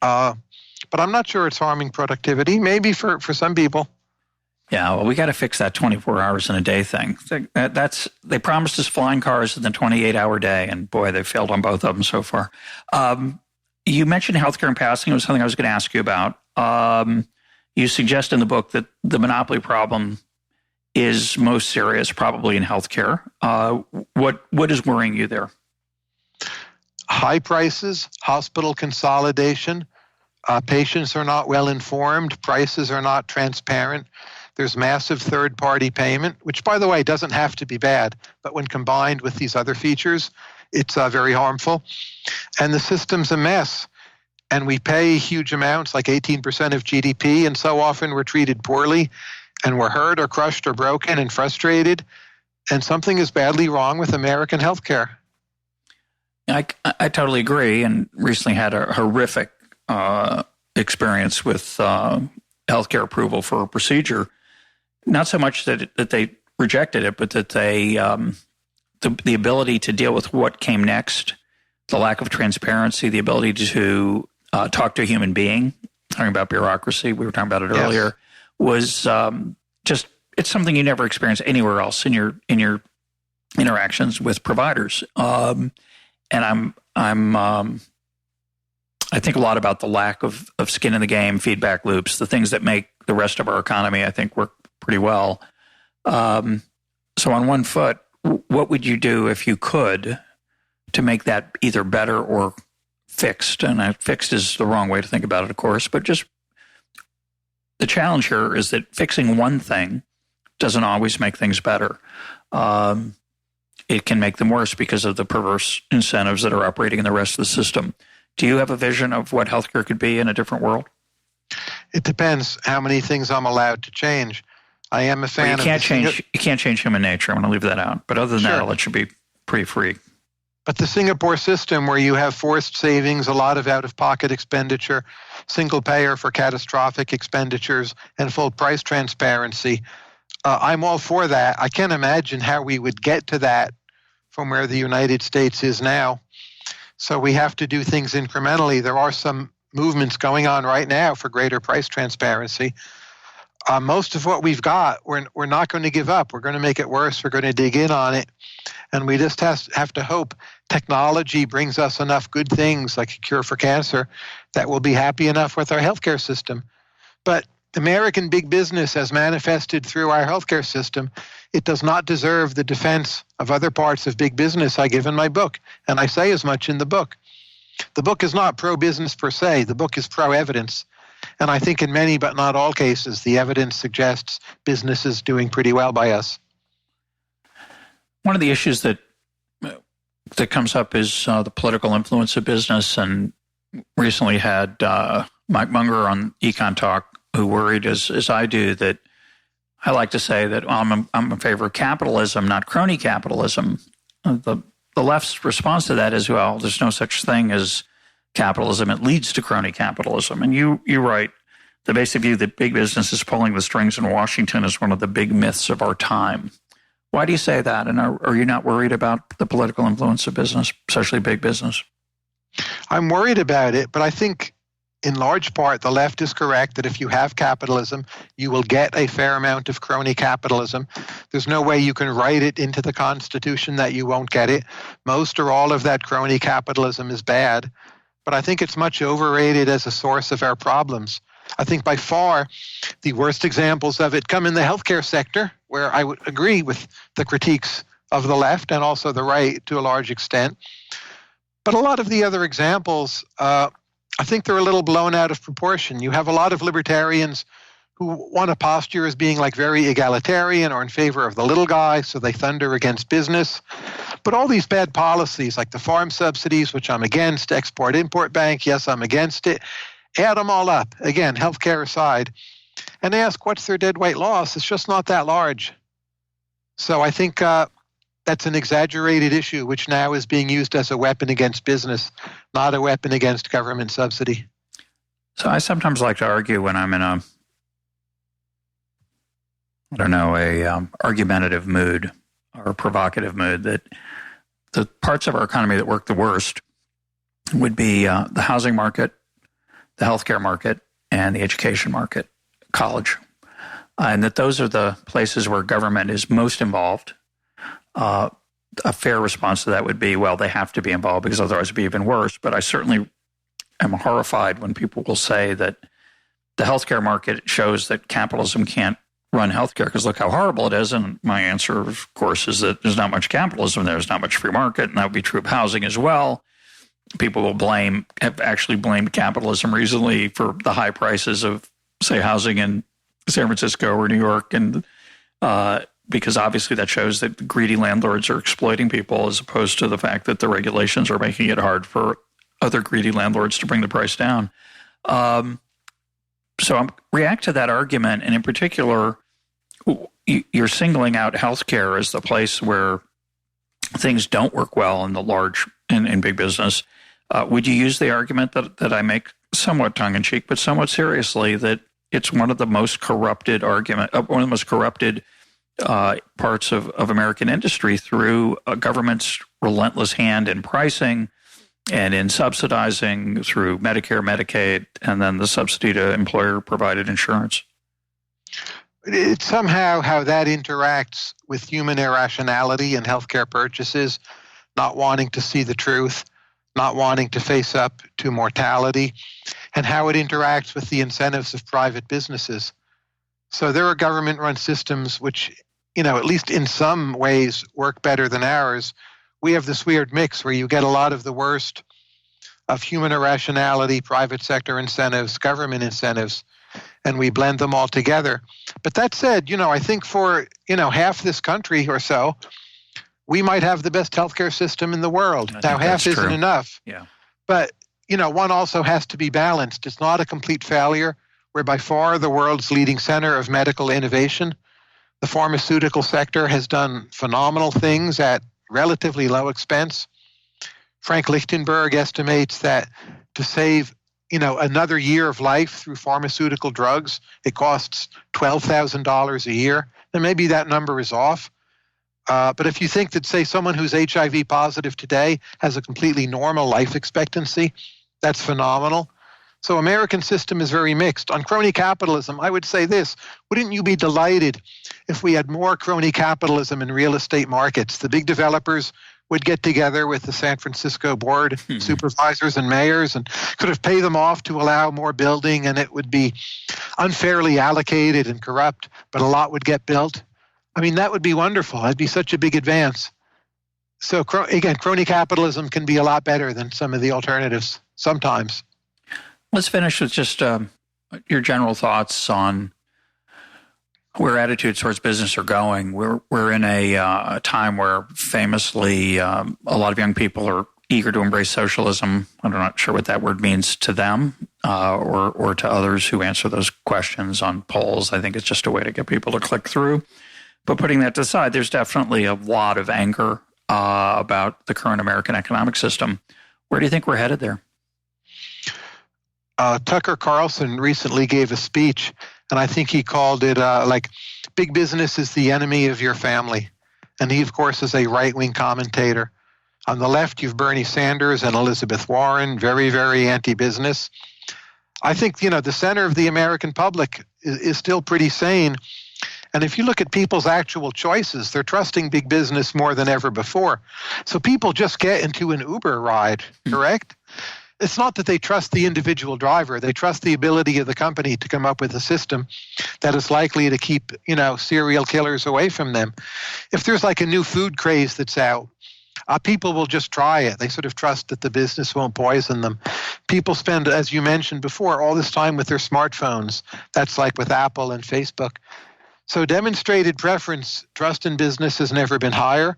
B: But I'm not sure it's harming productivity. Maybe for some people.
A: Yeah, well, we got to fix that 24 hours in a day thing. They promised us flying cars in the 28-hour day, and boy, they failed on both of them so far. You mentioned healthcare in passing. It was something I was going to ask you about. You suggest in the book that the monopoly problem is most serious, probably in healthcare. What is worrying you there?
B: High prices, hospital consolidation. Patients are not well informed. Prices are not transparent. There's massive third-party payment, which, by the way, doesn't have to be bad, but when combined with these other features, it's very harmful. And the system's a mess. And we pay huge amounts, like 18% of GDP, and so often we're treated poorly, and we're hurt or crushed or broken and frustrated, and something is badly wrong with American healthcare.
A: I totally agree, and recently had a horrific experience with healthcare approval for a procedure. Not so much that they rejected it, but that they the ability to deal with what came next, the lack of transparency, the ability to talk to a human being, talking about bureaucracy, we were talking about it earlier, was just, it's something you never experience anywhere else in your interactions with providers. And I think a lot about the lack of skin in the game, feedback loops, the things that make the rest of our economy, I think, work pretty well. So on one foot, what would you do if you could to make that either better or fixed? And fixed is the wrong way to think about it, of course, but just the challenge here is that fixing one thing doesn't always make things better. It can make them worse because of the perverse incentives that are operating in the rest of the system. Do you have a vision of what healthcare could be in a different world?
B: It depends how many things I'm allowed to change. I am a fan
A: you can't change human nature. I'm going to leave that out. But other than that, I'll let you be pretty free.
B: But the Singapore system, where you have forced savings, a lot of out-of-pocket expenditure, single payer for catastrophic expenditures, and full price transparency, I'm all for that. I can't imagine how we would get to that from where the United States is now. So we have to do things incrementally. There are some movements going on right now for greater price transparency. Most of what we've got, we're not going to give up. We're going to make it worse. We're going to dig in on it. And we just have to hope technology brings us enough good things, like a cure for cancer, that we'll be happy enough with our healthcare system. But American big business, as manifested through our healthcare system, it does not deserve the defense of other parts of big business I give in my book. And I say as much in the book. The book is not pro-business per se. The book is pro-evidence. And I think in many, but not all cases, the evidence suggests business is doing pretty well by us.
A: One of the issues that comes up is the political influence of business. And recently had Mike Munger on EconTalk, who worried, as I do, that I like to say that I'm in favor of capitalism, not crony capitalism. The left's response to that is, well, there's no such thing as capitalism, it leads to crony capitalism. And you write, the basic view that big business is pulling the strings in Washington is one of the big myths of our time. Why do you say that? And are you not worried about the political influence of business, especially big business?
B: I'm worried about it, but I think in large part the left is correct that if you have capitalism, you will get a fair amount of crony capitalism. There's no way you can write it into the Constitution that you won't get it. Most or all of that crony capitalism is bad, but I think it's much overrated as a source of our problems. I think by far the worst examples of it come in the healthcare sector, where I would agree with the critiques of the left and also the right to a large extent. But a lot of the other examples, I think they're a little blown out of proportion. You have a lot of libertarians who want to posture as being like very egalitarian or in favor of the little guy, so they thunder against business. But all these bad policies, like the farm subsidies, which I'm against, Export-Import Bank, yes, I'm against it. Add them all up, again, healthcare aside, and ask what's their dead weight loss. It's just not that large. So I think that's an exaggerated issue, which now is being used as a weapon against business, not a weapon against government subsidy.
A: So I sometimes like to argue when I'm in a argumentative mood or a provocative mood, that the parts of our economy that work the worst would be the housing market, the healthcare market, and the education market, college. And that those are the places where government is most involved. A fair response to that would be, well, they have to be involved because otherwise it would be even worse. But I certainly am horrified when people will say that the healthcare market shows that capitalism can't run healthcare because look how horrible it is. And my answer, of course, is that there's not much capitalism, there's not much free market, and that would be true of housing as well. People have actually blamed capitalism recently for the high prices of, say, housing in San Francisco or New York, and because obviously that shows that greedy landlords are exploiting people, as opposed to the fact that the regulations are making it hard for other greedy landlords to bring the price down. So I react to that argument, and in particular, you're singling out healthcare as the place where things don't work well in the large in big business. Would you use the argument that I make somewhat tongue-in-cheek, but somewhat seriously, that it's one of the most corrupted parts of American industry through a government's relentless hand in pricing and in subsidizing through Medicare, Medicaid, and then the subsidy to employer-provided insurance?
B: It's somehow how that interacts with human irrationality in healthcare purchases, not wanting to see the truth, not wanting to face up to mortality, and how it interacts with the incentives of private businesses. So there are government-run systems which, at least in some ways work better than ours. We have this weird mix where you get a lot of the worst of human irrationality, private sector incentives, government incentives, and we blend them all together. But that said, I think for, half this country or so, we might have the best healthcare system in the world. Now, half isn't enough.
A: Yeah.
B: But, one also has to be balanced. It's not a complete failure. We're by far the world's leading center of medical innovation. The pharmaceutical sector has done phenomenal things at relatively low expense. Frank Lichtenberg estimates that to save, another year of life through pharmaceutical drugs, it costs $12,000 a year. And maybe that number is off. But if you think that, say, someone who's HIV positive today has a completely normal life expectancy, that's phenomenal. So American system is very mixed. On crony capitalism, I would say this: wouldn't you be delighted if we had more crony capitalism in real estate markets? The big developers would get together with the San Francisco board supervisors and mayors and could have paid them off to allow more building, and it would be unfairly allocated and corrupt, but a lot would get built. I mean, that would be wonderful. That'd be such a big advance. So again, crony capitalism can be a lot better than some of the alternatives sometimes.
A: Let's finish with just your general thoughts on where attitudes towards business are going. We're in a time where famously a lot of young people are eager to embrace socialism. I'm not sure what that word means to them or to others who answer those questions on polls. I think it's just a way to get people to click through. But putting that aside, there's definitely a lot of anger about the current American economic system. Where do you think we're headed there?
B: Tucker Carlson recently gave a speech, and I think he called it like big business is the enemy of your family. And he, of course, is a right-wing commentator. On the left, you've Bernie Sanders and Elizabeth Warren, very, very anti-business. I think, the center of the American public is still pretty sane. And if you look at people's actual choices, they're trusting big business more than ever before. So people just get into an Uber ride, correct? It's not that they trust the individual driver. They trust the ability of the company to come up with a system that is likely to keep, serial killers away from them. If there's like a new food craze that's out, people will just try it. They sort of trust that the business won't poison them. People spend, as you mentioned before, all this time with their smartphones. That's like with Apple and Facebook. So demonstrated preference, trust in business has never been higher.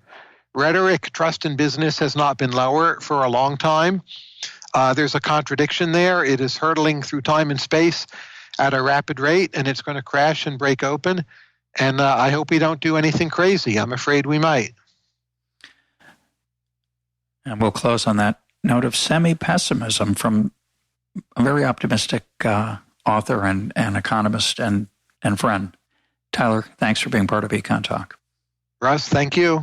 B: Rhetoric, trust in business has not been lower for a long time. There's a contradiction there. It is hurtling through time and space at a rapid rate, and it's going to crash and break open. And I hope we don't do anything crazy. I'm afraid we might.
A: And we'll close on that note of semi-pessimism from a very optimistic author and economist and friend. Tyler, thanks for being part of EconTalk.
B: Russ, thank you.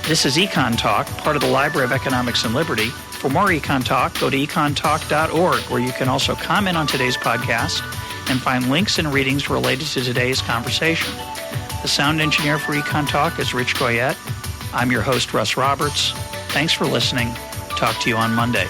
A: This is EconTalk, part of the Library of Economics and Liberty. For more EconTalk, go to econtalk.org, where you can also comment on today's podcast and find links and readings related to today's conversation. The sound engineer for EconTalk is Rich Goyette. I'm your host, Russ Roberts. Thanks for listening. Talk to you on Monday.